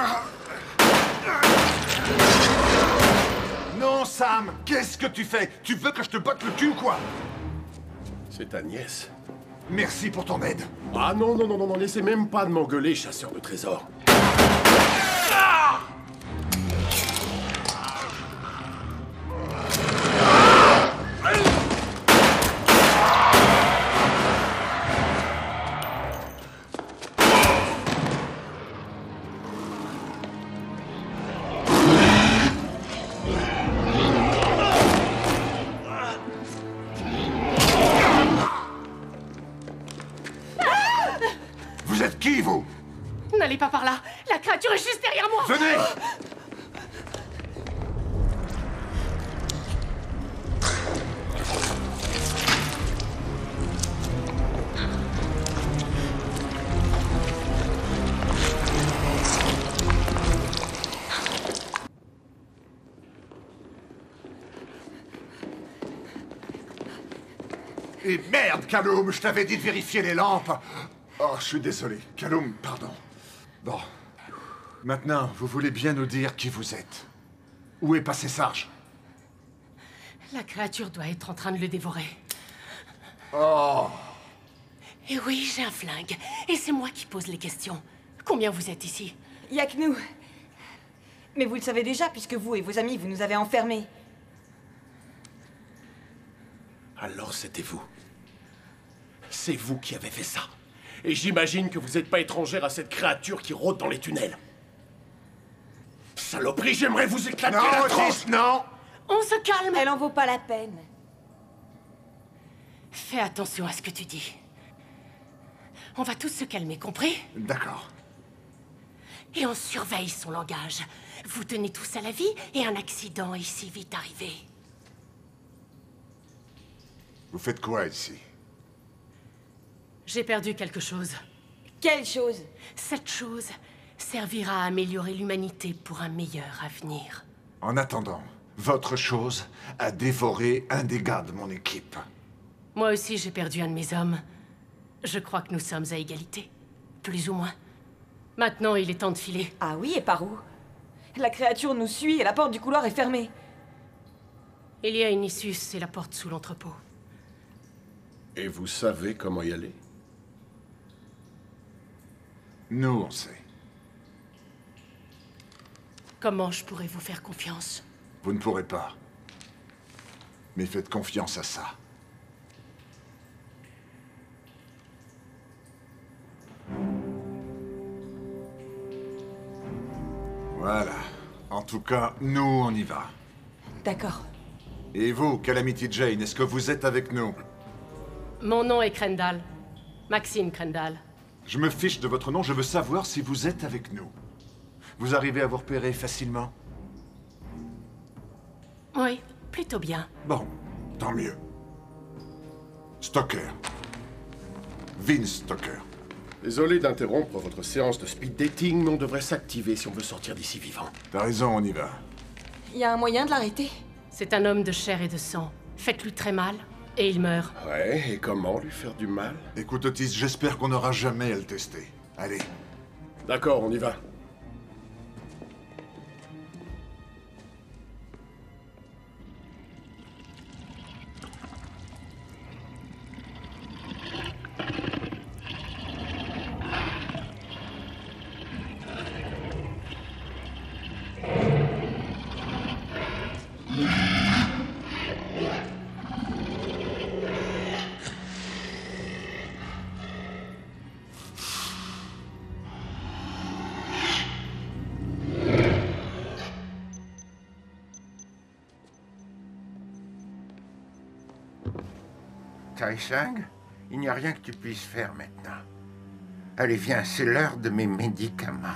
Speaker 6: Non, Sam! Qu'est-ce que tu fais? Tu veux que je te botte le cul ou quoi?
Speaker 7: C'est ta nièce.
Speaker 6: Merci pour ton aide.
Speaker 7: Ah non, non, non, non, non, laissez même pas de m'engueuler, chasseur de trésors.
Speaker 6: Vous êtes qui, vous?
Speaker 1: N'allez pas par là! La créature est juste derrière moi!
Speaker 6: Venez! Et merde, Kaloum, je t'avais dit de vérifier les lampes. Oh, je suis désolé. Kaloum, pardon. Bon. Maintenant, vous voulez bien nous dire qui vous êtes. Où est passé Sarge?
Speaker 1: La créature doit être en train de le dévorer.
Speaker 6: Oh!
Speaker 1: Et oui, j'ai un flingue. Et c'est moi qui pose les questions. Combien vous êtes ici?
Speaker 5: Y'a que nous. Mais vous le savez déjà, puisque vous et vos amis, vous nous avez enfermés.
Speaker 7: Alors c'était vous. C'est vous qui avez fait ça. Et j'imagine que vous n'êtes pas étrangère à cette créature qui rôde dans les tunnels. Saloperie, j'aimerais vous éclater la tronche.
Speaker 6: Non!
Speaker 1: On se calme.
Speaker 5: Elle en vaut pas la peine.
Speaker 1: Fais attention à ce que tu dis. On va tous se calmer, compris?
Speaker 6: D'accord.
Speaker 1: Et on surveille son langage. Vous tenez tous à la vie et un accident est si vite arrivé.
Speaker 6: Vous faites quoi ici?
Speaker 1: J'ai perdu quelque chose.
Speaker 5: Quelle chose?
Speaker 1: Cette chose servira à améliorer l'humanité pour un meilleur avenir.
Speaker 6: En attendant, votre chose a dévoré un des gars de mon équipe.
Speaker 1: Moi aussi, j'ai perdu un de mes hommes. Je crois que nous sommes à égalité. Plus ou moins. Maintenant, il est temps de filer.
Speaker 5: Ah oui, et par où? La créature nous suit et la porte du couloir est fermée.
Speaker 1: Il y a une issue, c'est la porte sous l'entrepôt.
Speaker 7: Et vous savez comment y aller?
Speaker 6: Nous, on sait.
Speaker 1: Comment je pourrais vous faire confiance?
Speaker 6: Vous ne pourrez pas. Mais faites confiance à ça. Voilà. En tout cas, nous, on y va.
Speaker 5: D'accord.
Speaker 6: Et vous, Calamity Jane, est-ce que vous êtes avec nous?
Speaker 1: Mon nom est Crendal. Maxine Crendal.
Speaker 6: Je me fiche de votre nom, je veux savoir si vous êtes avec nous. Vous arrivez à vous repérer facilement?
Speaker 1: Oui, plutôt bien.
Speaker 6: Bon, tant mieux. Stoker. Vince Stoker.
Speaker 7: Désolé d'interrompre votre séance de speed dating, mais on devrait s'activer si on veut sortir d'ici vivant.
Speaker 6: T'as raison, on y va.
Speaker 5: Y a un moyen de l'arrêter?
Speaker 1: C'est un homme de chair et de sang. Faites-lui très mal, et il meurt.
Speaker 7: Ouais, et comment lui faire du mal?
Speaker 6: Écoute, Otis, j'espère qu'on n'aura jamais à le tester. Allez.
Speaker 7: D'accord, on y va.
Speaker 3: Taisang, il n'y a rien que tu puisses faire maintenant. Allez, viens, c'est l'heure de mes médicaments.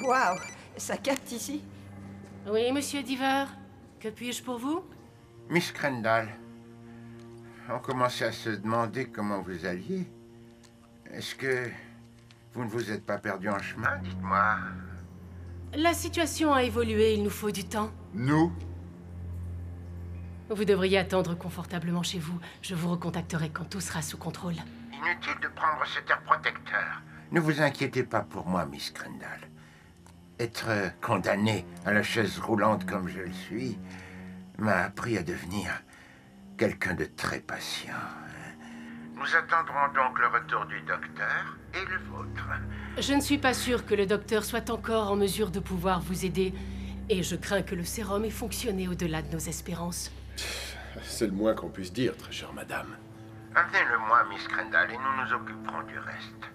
Speaker 5: Waouh, ça capte ici.
Speaker 1: Oui, monsieur Diver? Que puis-je pour vous?
Speaker 3: Miss Crendal, on commençait à se demander comment vous alliez. Est-ce que vous ne vous êtes pas perdu en chemin, dites-moi?
Speaker 1: La situation a évolué, il nous faut du temps.
Speaker 6: Nous?
Speaker 1: Vous devriez attendre confortablement chez vous. Je vous recontacterai quand tout sera sous contrôle.
Speaker 3: Inutile de prendre cet air protecteur. Ne vous inquiétez pas pour moi, Miss Crendal. Être condamné à la chaise roulante comme je le suis m'a appris à devenir quelqu'un de très patient. Nous attendrons donc le retour du docteur et le vôtre.
Speaker 1: Je ne suis pas sûre que le docteur soit encore en mesure de pouvoir vous aider. Et je crains que le sérum ait fonctionné au-delà de nos espérances.
Speaker 7: C'est le moins qu'on puisse dire, très chère madame.
Speaker 3: Amenez-le-moi, Miss Crendal, et nous nous occuperons du reste.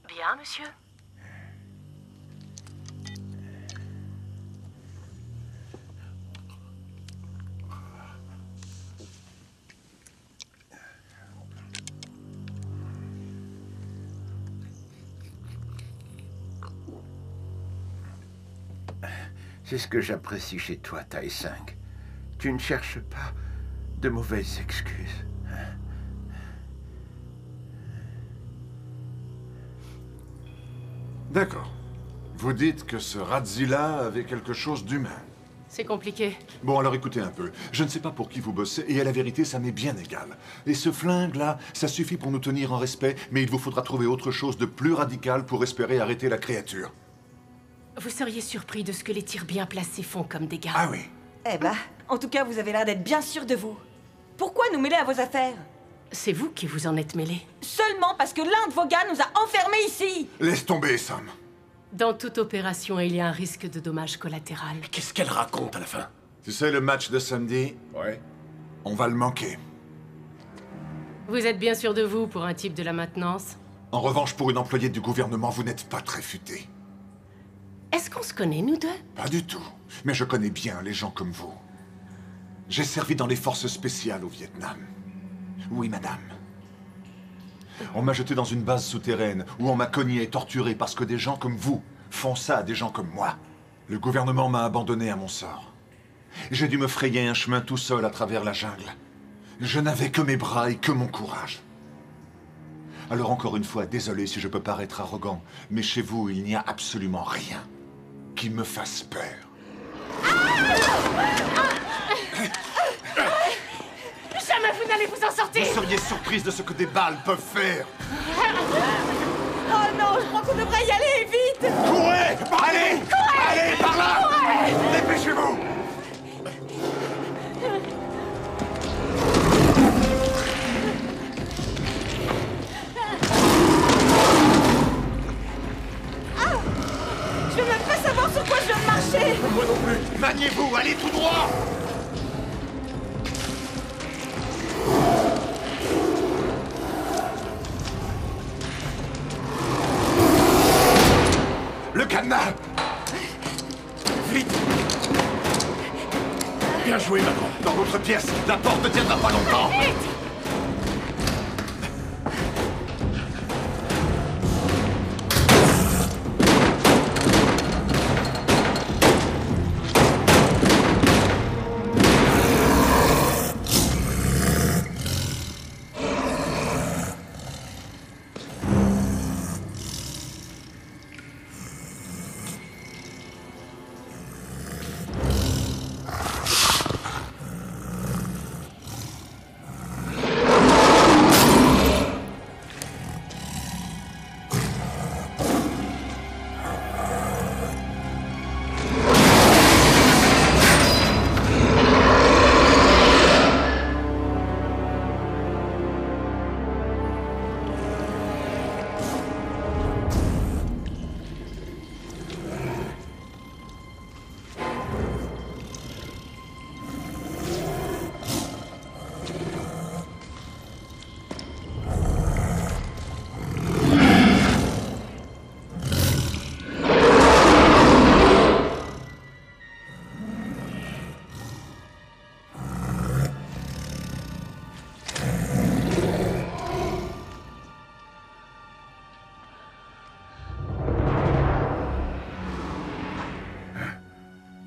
Speaker 1: Bien, monsieur.
Speaker 3: C'est ce que j'apprécie chez toi, Taisang. Tu ne cherches pas de mauvaises excuses.
Speaker 6: D'accord. Vous dites que ce Radzilla avait quelque chose d'humain.
Speaker 1: C'est compliqué.
Speaker 6: Bon, alors écoutez un peu. Je ne sais pas pour qui vous bossez, et à la vérité, ça m'est bien égal. Et ce flingue-là, ça suffit pour nous tenir en respect, mais il vous faudra trouver autre chose de plus radical pour espérer arrêter la créature.
Speaker 1: Vous seriez surpris de ce que les tirs bien placés font comme dégâts.
Speaker 6: Ah oui.
Speaker 5: Eh ben, en tout cas, vous avez l'air d'être bien sûr de vous. Pourquoi nous mêler à vos affaires?
Speaker 1: C'est vous qui vous en êtes mêlé.
Speaker 5: Seulement parce que l'un de vos gars nous a enfermés ici.
Speaker 6: Laisse tomber, Sam.
Speaker 1: Dans toute opération, il y a un risque de dommage collatéral.
Speaker 9: Qu'est-ce qu'elle raconte à la fin?
Speaker 6: Tu sais, le match de samedi,
Speaker 7: Ouais.
Speaker 6: on va le manquer.
Speaker 1: Vous êtes bien sûr de vous pour un type de la maintenance?
Speaker 6: En revanche, pour une employée du gouvernement, vous n'êtes pas très futé.
Speaker 1: Est-ce qu'on se connaît, nous deux?
Speaker 6: Pas du tout. Mais je connais bien les gens comme vous. J'ai servi dans les forces spéciales au Vietnam. Oui, madame. On m'a jeté dans une base souterraine où on m'a cogné et torturé parce que des gens comme vous font ça à des gens comme moi. Le gouvernement m'a abandonné à mon sort. J'ai dû me frayer un chemin tout seul à travers la jungle. Je n'avais que mes bras et que mon courage. Alors encore une fois, désolé si je peux paraître arrogant, mais chez vous, il n'y a absolument rien qui me fasse peur.
Speaker 1: Jamais vous n'allez vous en sortir!
Speaker 6: Vous seriez surprise de ce que des balles peuvent faire.
Speaker 5: Oh non, je crois qu'on devrait y aller, vite!
Speaker 6: Courez! Allez!
Speaker 5: Courez!
Speaker 6: Allez, par là!
Speaker 5: Courez!
Speaker 6: Dépêchez-vous!
Speaker 5: Je veux même pas savoir sur quoi je viens de marcher!
Speaker 6: Moi non plus! Maniez-vous! Allez tout droit! Le cadenas!
Speaker 9: Vite! Bien joué, maman.
Speaker 6: Dans l'autre pièce, la porte ne tiendra pas longtemps!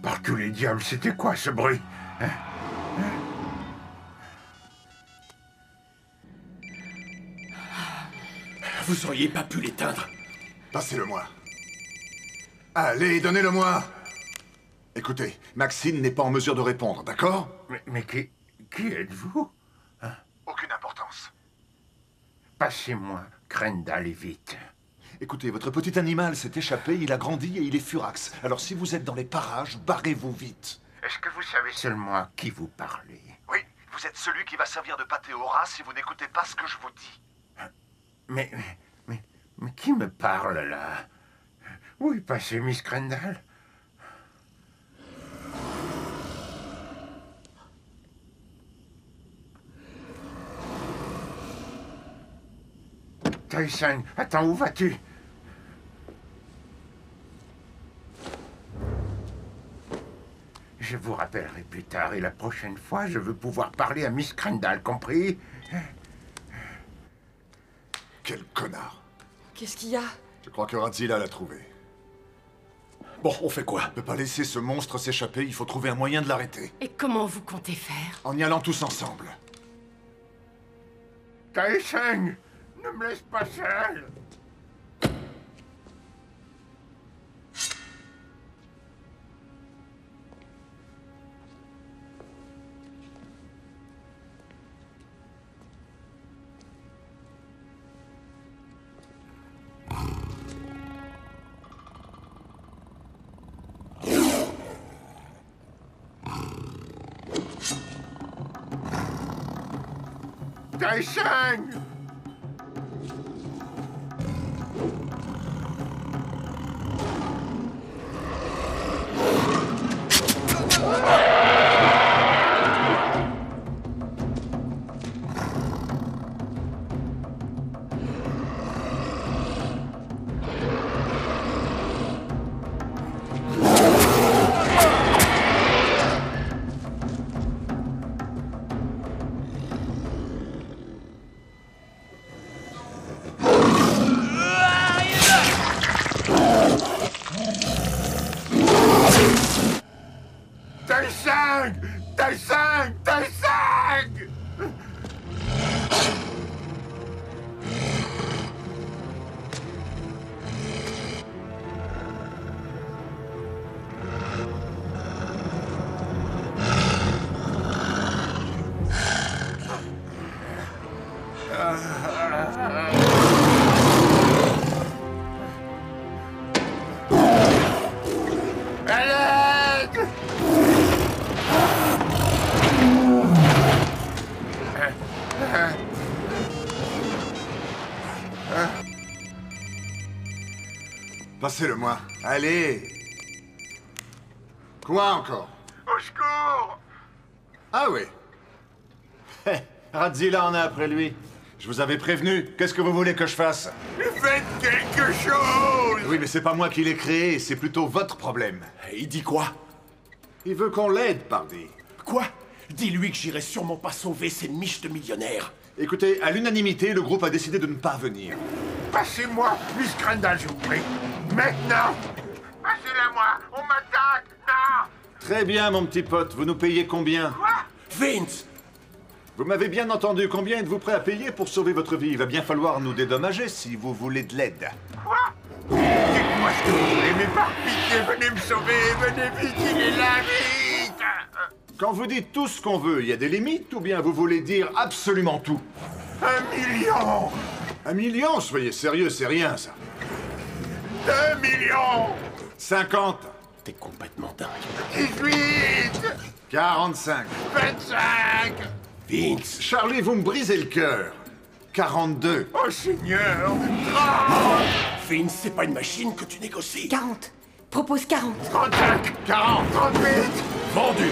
Speaker 3: Par tous les diables, c'était quoi ce bruit?
Speaker 9: Vous auriez pas pu l'éteindre.
Speaker 6: Passez-le-moi. Allez, donnez-le-moi. Écoutez, Maxine n'est pas en mesure de répondre, d'accord?
Speaker 3: Mais qui êtes-vous?
Speaker 6: Aucune importance.
Speaker 3: Passez-moi Grendal et vite.
Speaker 6: Écoutez, votre petit animal s'est échappé, il a grandi et il est furax. Alors si vous êtes dans les parages, barrez-vous vite.
Speaker 3: Est-ce que vous savez seulement à qui vous parlez?
Speaker 6: Oui, vous êtes celui qui va servir de pâté au rat si vous n'écoutez pas ce que je vous dis.
Speaker 3: Mais qui me parle là? Où est passée Miss Grendal? Tyson, attends, où vas-tu? Je vous rappellerai plus tard, et la prochaine fois, je veux pouvoir parler à Miss Grendal, compris?
Speaker 6: Quel connard.
Speaker 5: Qu'est-ce qu'il y a?
Speaker 6: Je crois que Radzilla l'a trouvé.
Speaker 9: Bon, on fait quoi?
Speaker 6: On ne peut pas laisser ce monstre s'échapper, il faut trouver un moyen de l'arrêter.
Speaker 1: Et comment vous comptez faire?
Speaker 6: En y allant tous ensemble.
Speaker 3: Tyson, ne me laisse pas seul! Taishang! Taishang! Taishang! Taishang!
Speaker 6: Passez-le-moi. Allez. Quoi encore?
Speaker 3: Au secours!
Speaker 6: Ah oui. Radzilla en a après lui. Je vous avais prévenu. Qu'est-ce que vous voulez que je fasse?
Speaker 3: Faites quelque chose!
Speaker 6: Oui, mais c'est pas moi qui l'ai créé, c'est plutôt votre problème.
Speaker 9: Il dit quoi?
Speaker 6: Il veut qu'on l'aide, pardi.
Speaker 9: Quoi? Dis-lui que j'irai sûrement pas sauver ces miches de millionnaires.
Speaker 6: Écoutez, à l'unanimité, le groupe a décidé de ne pas venir.
Speaker 3: Passez-moi, Miss Grendal, je vous prie. Maintenant! Passez-la-moi! On m'attaque! Non!
Speaker 6: Très bien, mon petit pote. Vous nous payez combien?
Speaker 3: Quoi?
Speaker 9: Vince!
Speaker 6: Vous m'avez bien entendu. Combien êtes-vous prêt à payer pour sauver votre vie? Il va bien falloir nous dédommager si vous voulez de l'aide.
Speaker 3: Quoi? Dites-moi ce que vous voulez, mais par pitié, venez me sauver! Venez vite, il est là, vite!
Speaker 6: Quand vous dites tout ce qu'on veut, il y a des limites ou bien vous voulez dire absolument tout?
Speaker 3: 1 million!
Speaker 6: 1 million? Soyez sérieux, c'est rien, ça.
Speaker 3: 2 millions!
Speaker 6: 50.
Speaker 9: T'es complètement dingue.
Speaker 3: 18!
Speaker 6: 45.
Speaker 3: 25!
Speaker 9: Vince!
Speaker 6: Charlie, vous me brisez le cœur. 42.
Speaker 3: Oh, Seigneur! 30!
Speaker 9: Vince, c'est pas une machine que tu négocies.
Speaker 5: 40. Propose 40.
Speaker 3: 35! 40! 38!
Speaker 9: Vendu!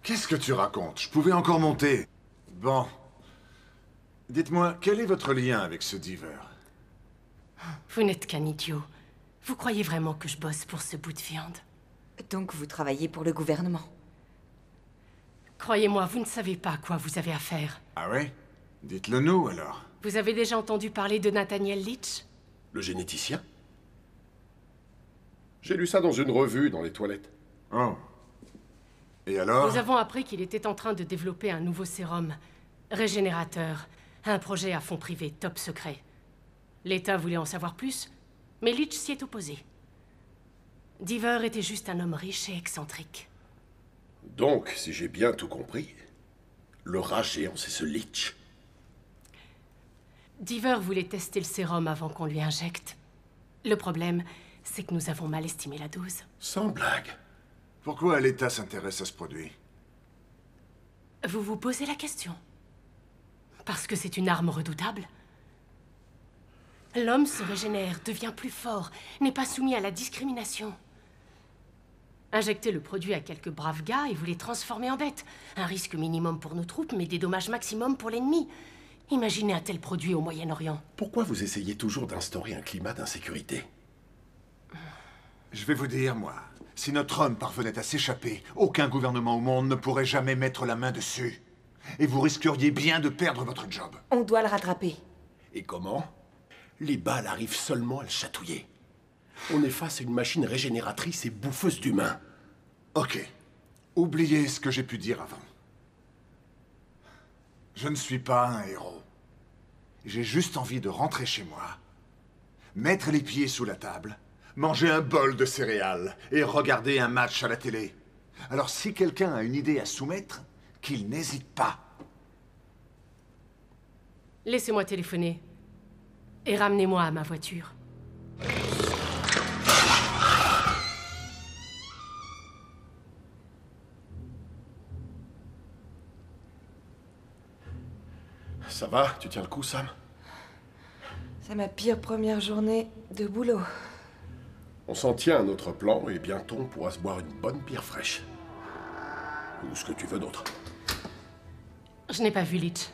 Speaker 6: Qu'est-ce que tu racontes? Je pouvais encore monter. Bon. Dites-moi, quel est votre lien avec ce diver?
Speaker 1: Vous n'êtes qu'un idiot. Vous croyez vraiment que je bosse pour ce bout de viande?
Speaker 5: Donc vous travaillez pour le gouvernement.
Speaker 1: Croyez-moi, vous ne savez pas à quoi vous avez affaire.
Speaker 6: Ah ouais? Dites-le nous, alors.
Speaker 1: Vous avez déjà entendu parler de Nathaniel Leach?
Speaker 9: Le généticien?
Speaker 7: J'ai lu ça dans une revue, dans les toilettes.
Speaker 6: Oh. Et alors?
Speaker 1: Nous avons appris qu'il était en train de développer un nouveau sérum, régénérateur, un projet à fond privé, top secret. L'État voulait en savoir plus, mais Leach s'y est opposé. Diver était juste un homme riche et excentrique.
Speaker 9: Donc, si j'ai bien tout compris, le rat géant, c'est ce Leach.
Speaker 1: Diver voulait tester le sérum avant qu'on lui injecte. Le problème, c'est que nous avons mal estimé la dose.
Speaker 9: Sans blague.
Speaker 6: Pourquoi l'État s'intéresse à ce produit?
Speaker 1: Vous vous posez la question? Parce que c'est une arme redoutable? L'homme se régénère, devient plus fort, n'est pas soumis à la discrimination. Injectez le produit à quelques braves gars et vous les transformez en bêtes. Un risque minimum pour nos troupes, mais des dommages maximum pour l'ennemi. Imaginez un tel produit au Moyen-Orient.
Speaker 9: Pourquoi vous essayez toujours d'instaurer un climat d'insécurité?
Speaker 6: Je vais vous dire, moi, si notre homme parvenait à s'échapper, aucun gouvernement au monde ne pourrait jamais mettre la main dessus. Et vous risqueriez bien de perdre votre job.
Speaker 5: On doit le rattraper.
Speaker 9: Et comment? Les balles arrivent seulement à le chatouiller. On est face à une machine régénératrice et bouffeuse d'humains.
Speaker 6: Ok. Oubliez ce que j'ai pu dire avant. Je ne suis pas un héros. J'ai juste envie de rentrer chez moi, mettre les pieds sous la table, manger un bol de céréales et regarder un match à la télé. Alors si quelqu'un a une idée à soumettre, qu'il n'hésite pas.
Speaker 1: Laissez-moi téléphoner. Et ramenez-moi à ma voiture.
Speaker 7: Ça va? Tu tiens le coup, Sam?
Speaker 5: C'est ma pire première journée de boulot.
Speaker 7: On s'en tient à notre plan et bientôt on pourra se boire une bonne bière fraîche. Ou ce que tu veux d'autre.
Speaker 1: Je n'ai pas vu Leach.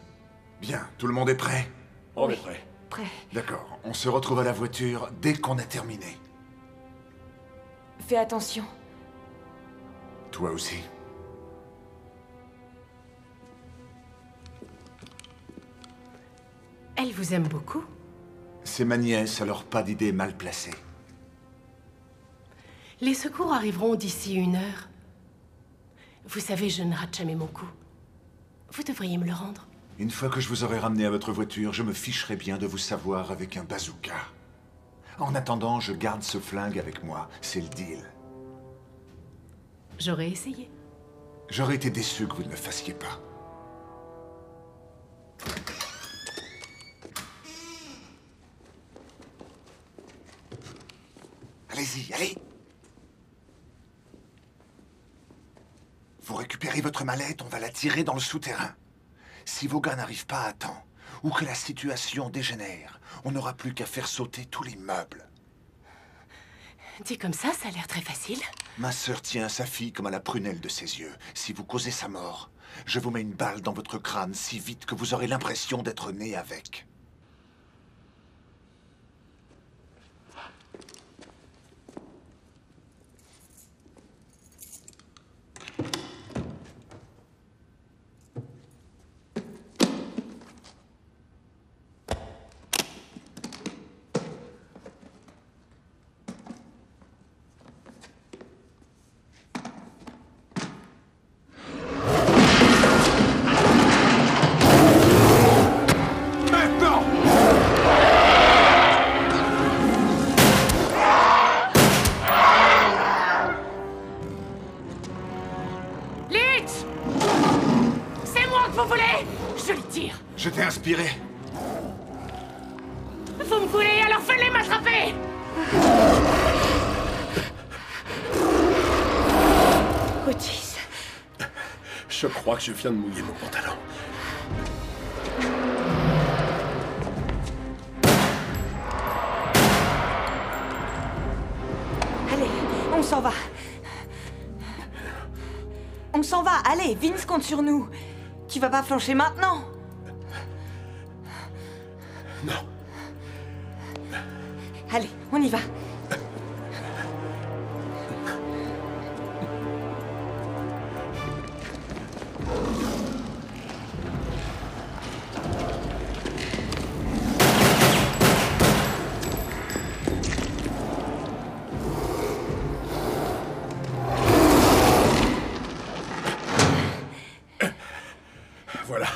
Speaker 6: Bien, tout le monde est prêt?
Speaker 7: On est prêt.
Speaker 5: Prêt.
Speaker 6: D'accord, on se retrouve à la voiture dès qu'on a terminé.
Speaker 5: Fais attention.
Speaker 6: Toi aussi.
Speaker 1: Elle vous aime beaucoup.
Speaker 6: C'est ma nièce, alors pas d'idée mal placée.
Speaker 1: Les secours arriveront d'ici 1 heure. Vous savez, je ne rate jamais mon coup. Vous devriez me le rendre.
Speaker 6: Une fois que je vous aurai ramené à votre voiture, je me ficherai bien de vous savoir avec un bazooka. En attendant, je garde ce flingue avec moi. C'est le deal.
Speaker 1: J'aurais essayé.
Speaker 6: J'aurais été déçu que vous ne le fassiez pas. Allez-y, allez! Vous récupérez votre mallette, on va la tirer dans le souterrain. Si vos gars n'arrivent pas à temps, ou que la situation dégénère, on n'aura plus qu'à faire sauter tous les meubles.
Speaker 1: Dit comme ça a l'air très facile.
Speaker 6: Ma sœur tient sa fille comme à la prunelle de ses yeux. Si vous causez sa mort, je vous mets une balle dans votre crâne si vite que vous aurez l'impression d'être né avec. Je t'ai inspiré.
Speaker 1: Vous me voulez, alors faites-les m'attraper!
Speaker 5: Otis.
Speaker 7: Je crois que je viens de mouiller mon pantalon.
Speaker 5: Allez, on s'en va. On s'en va, allez, Vince compte sur nous. Tu vas pas flancher maintenant?
Speaker 7: Non.
Speaker 5: Allez, on y va.
Speaker 7: Voilà.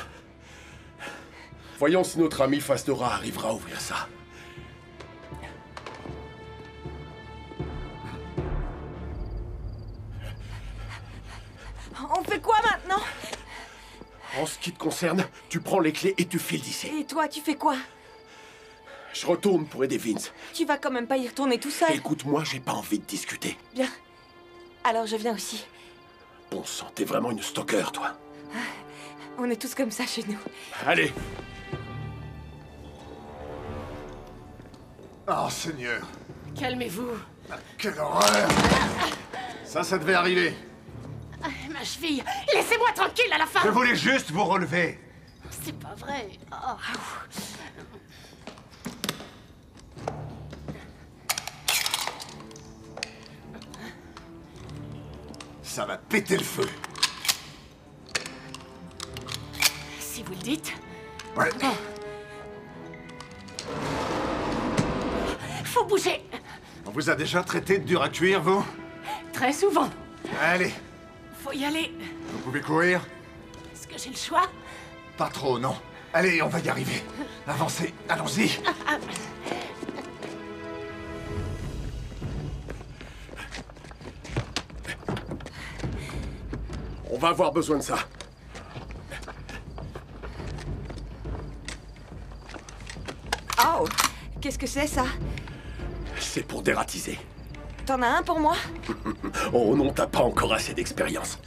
Speaker 7: Voyons si notre ami Fastora arrivera à ouvrir ça.
Speaker 5: On fait quoi maintenant?
Speaker 7: En ce qui te concerne, tu prends les clés et tu files d'ici.
Speaker 5: Et toi, tu fais quoi?
Speaker 7: Je retourne pour aider Vince.
Speaker 5: Tu vas quand même pas y retourner tout seul.
Speaker 7: Écoute-moi, j'ai pas envie de discuter.
Speaker 5: Bien. Alors je viens aussi.
Speaker 7: Bon sang, t'es vraiment une stalker, toi.
Speaker 5: On est tous comme ça chez nous.
Speaker 7: Allez.
Speaker 6: Oh, Seigneur.
Speaker 1: Calmez-vous.
Speaker 6: Quelle horreur! Ça devait arriver.
Speaker 1: Ma cheville, laissez-moi tranquille à la fin.
Speaker 6: Je voulais juste vous relever.
Speaker 1: C'est pas vrai. Oh.
Speaker 6: Ça va péter le feu.
Speaker 1: Si vous le dites.
Speaker 6: Ouais.
Speaker 1: Bon. Faut bouger.
Speaker 6: On vous a déjà traité de dur à cuire, vous?
Speaker 1: Très souvent.
Speaker 6: Allez,
Speaker 1: Faut y aller.
Speaker 6: vous pouvez courir?
Speaker 1: Est-ce que j'ai le choix?
Speaker 6: Pas trop, non. Allez, on va y arriver. Avancez, allons-y.
Speaker 7: On va avoir besoin de ça.
Speaker 5: Oh, qu'est-ce que c'est ça?
Speaker 7: C'est pour dératiser.
Speaker 5: T'en as un pour moi?
Speaker 7: Oh non, t'as pas encore assez d'expérience.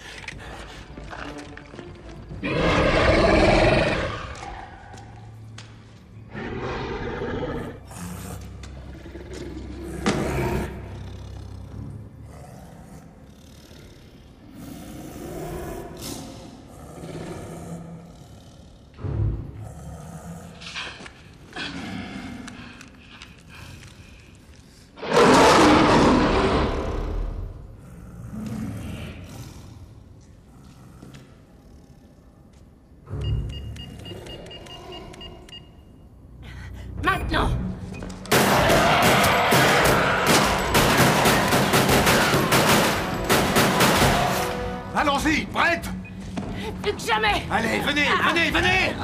Speaker 6: Allons-y, prête?
Speaker 1: Plus que jamais!
Speaker 6: Allez, venez, venez, venez!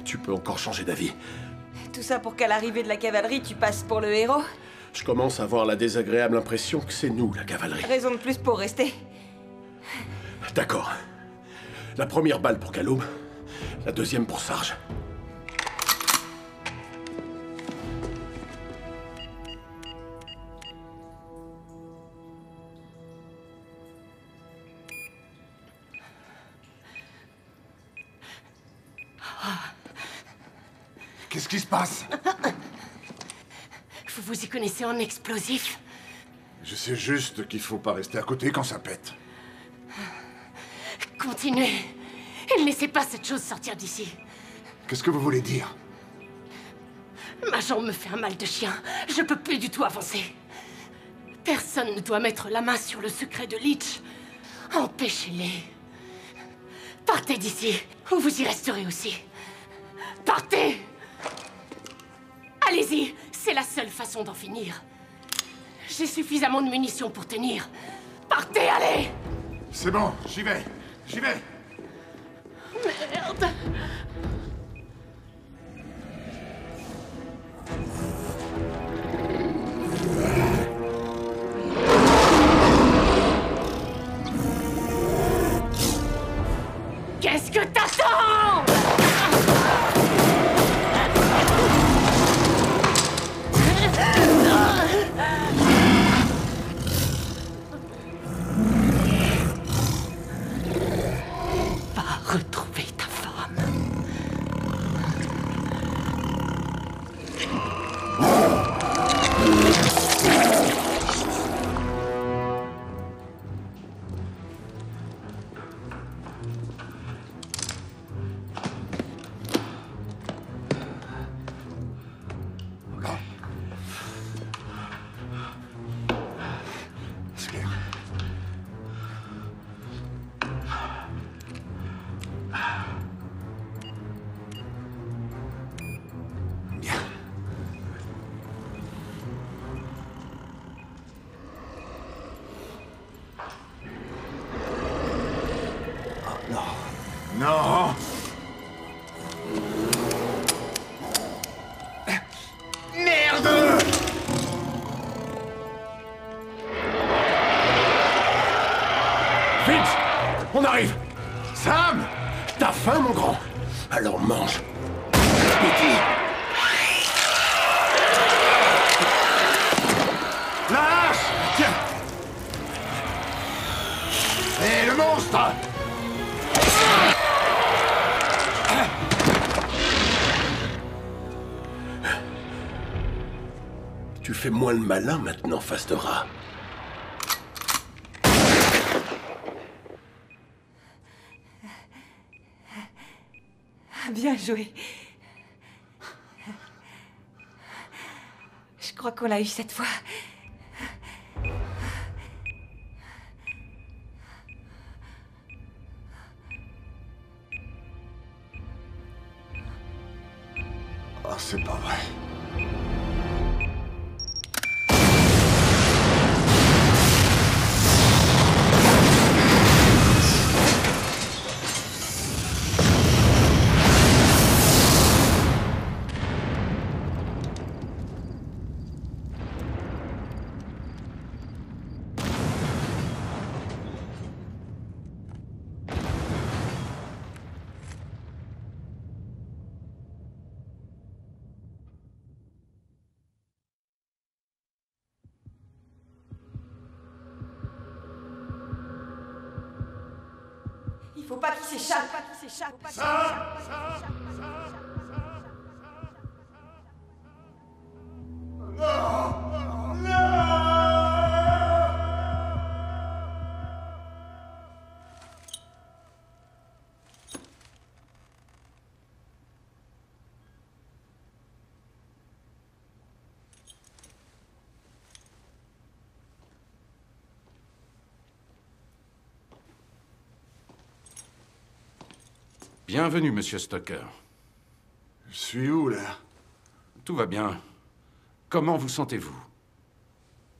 Speaker 7: Tu peux encore changer d'avis.
Speaker 5: Tout ça pour qu'à l'arrivée de la cavalerie, tu passes pour le héros?
Speaker 7: Je commence à avoir la désagréable impression que c'est nous, la cavalerie.
Speaker 5: Raison de plus pour rester.
Speaker 7: D'accord. La première balle pour Kaloum, la deuxième pour Sarge.
Speaker 6: Qu'est-ce qui se passe?
Speaker 1: Vous vous y connaissez en explosifs?
Speaker 6: Je sais juste qu'il faut pas rester à côté quand ça pète.
Speaker 1: Continuez. Et ne laissez pas cette chose sortir d'ici.
Speaker 6: Qu'est-ce que vous voulez dire?
Speaker 1: Ma jambe me fait un mal de chien. Je peux plus du tout avancer. Personne ne doit mettre la main sur le secret de Leech. Empêchez-les. Partez d'ici, ou vous y resterez aussi. Partez! Allez-y, c'est la seule façon d'en finir. J'ai suffisamment de munitions pour tenir. Partez, allez!
Speaker 6: C'est bon, j'y vais, j'y vais.
Speaker 1: Merde! Qu'est-ce que t'attends? Va retrouver ta femme.
Speaker 6: C'est clair. Bien. Oh, non. Non. Merde!
Speaker 7: Vite! On arrive!
Speaker 6: Sam!
Speaker 7: T'as faim, mon grand? Alors mange.
Speaker 6: La hache! Tiens! Et le monstre!
Speaker 7: Tu fais moins le malin maintenant, face de rat.
Speaker 5: Bien joué. Je crois qu'on l'a eu cette fois.
Speaker 6: Oh, c'est pas vrai.
Speaker 5: Il faut pas qu'il s'échappe.
Speaker 4: Bienvenue, Monsieur Stoker.
Speaker 6: Je suis où, là?
Speaker 4: Tout va bien. Comment vous sentez-vous?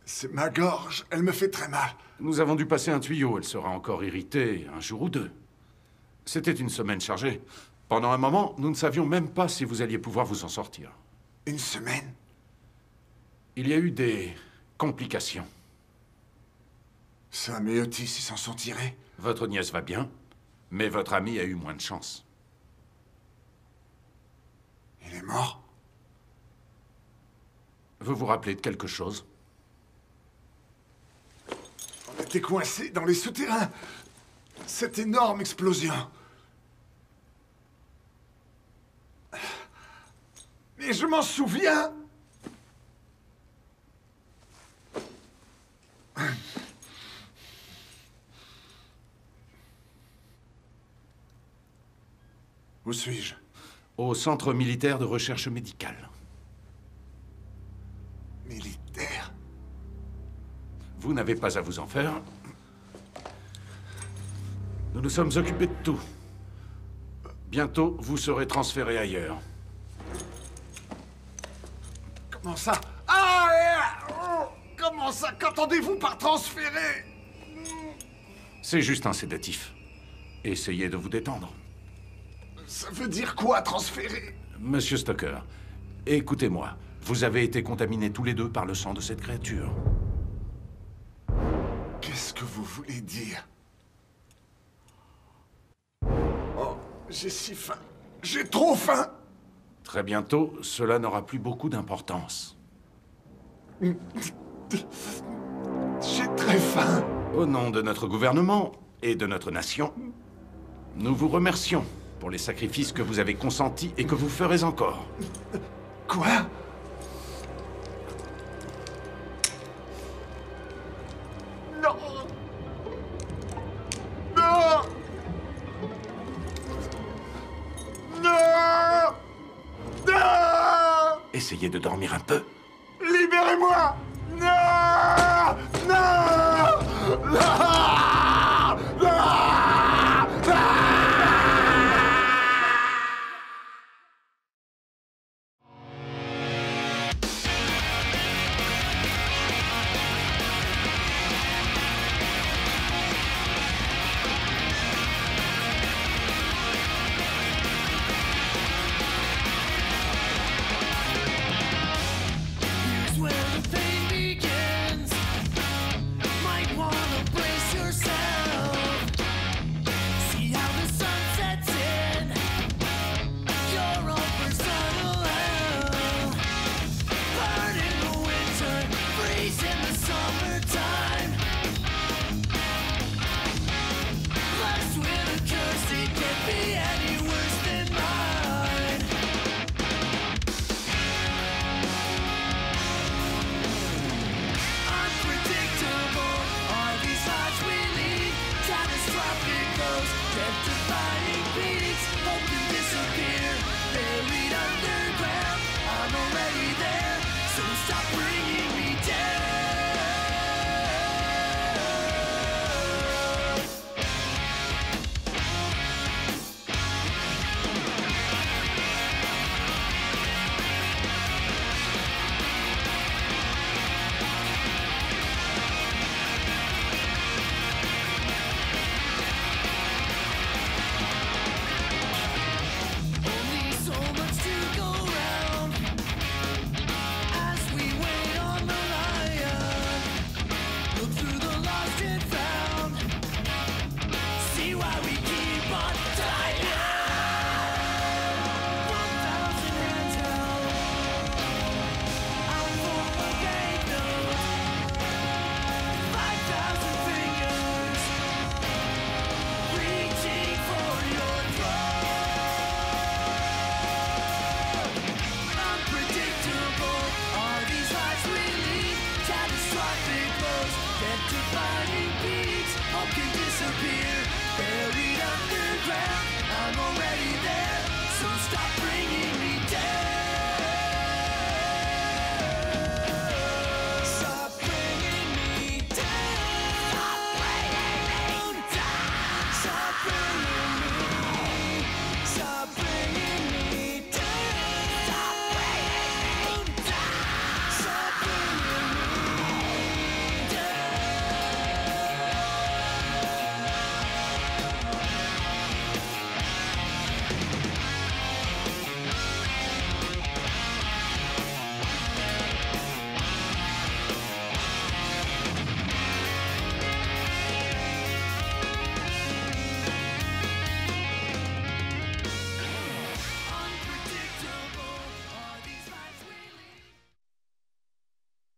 Speaker 6: C'est ma gorge, elle me fait très mal.
Speaker 4: Nous avons dû passer un tuyau, elle sera encore irritée un jour ou deux. C'était une semaine chargée. Pendant un moment, nous ne savions même pas si vous alliez pouvoir vous en sortir.
Speaker 6: Une semaine?
Speaker 4: Il y a eu des complications.
Speaker 6: Sam et Otis, ils s'en sont tirés?
Speaker 4: Votre nièce va bien, mais votre ami a eu moins de chance.
Speaker 6: Il est mort?
Speaker 4: Vous vous rappelez de quelque chose?
Speaker 6: On était coincés dans les souterrains. Cette énorme explosion. Mais je m'en souviens. Où suis-je?
Speaker 4: Au Centre militaire de recherche médicale.
Speaker 6: Militaire?
Speaker 4: Vous n'avez pas à vous en faire. Nous nous sommes occupés de tout. Bientôt, vous serez transféré ailleurs.
Speaker 6: Comment ça? Ah! Comment ça? Qu'entendez-vous par transférer?
Speaker 4: C'est juste un sédatif. Essayez de vous détendre.
Speaker 6: Ça veut dire quoi, transférer?
Speaker 4: Monsieur Stoker, écoutez-moi. Vous avez été contaminés tous les deux par le sang de cette créature.
Speaker 6: Qu'est-ce que vous voulez dire? Oh, j'ai si faim. J'ai trop faim!
Speaker 4: Très bientôt, cela n'aura plus beaucoup d'importance.
Speaker 6: J'ai très faim.
Speaker 4: Au nom de notre gouvernement et de notre nation, nous vous remercions pour les sacrifices que vous avez consentis et que vous ferez encore.
Speaker 6: Quoi? Non! Non! Non! Non!
Speaker 4: Essayez de dormir un peu.
Speaker 6: Libérez-moi! Non! Non! Non!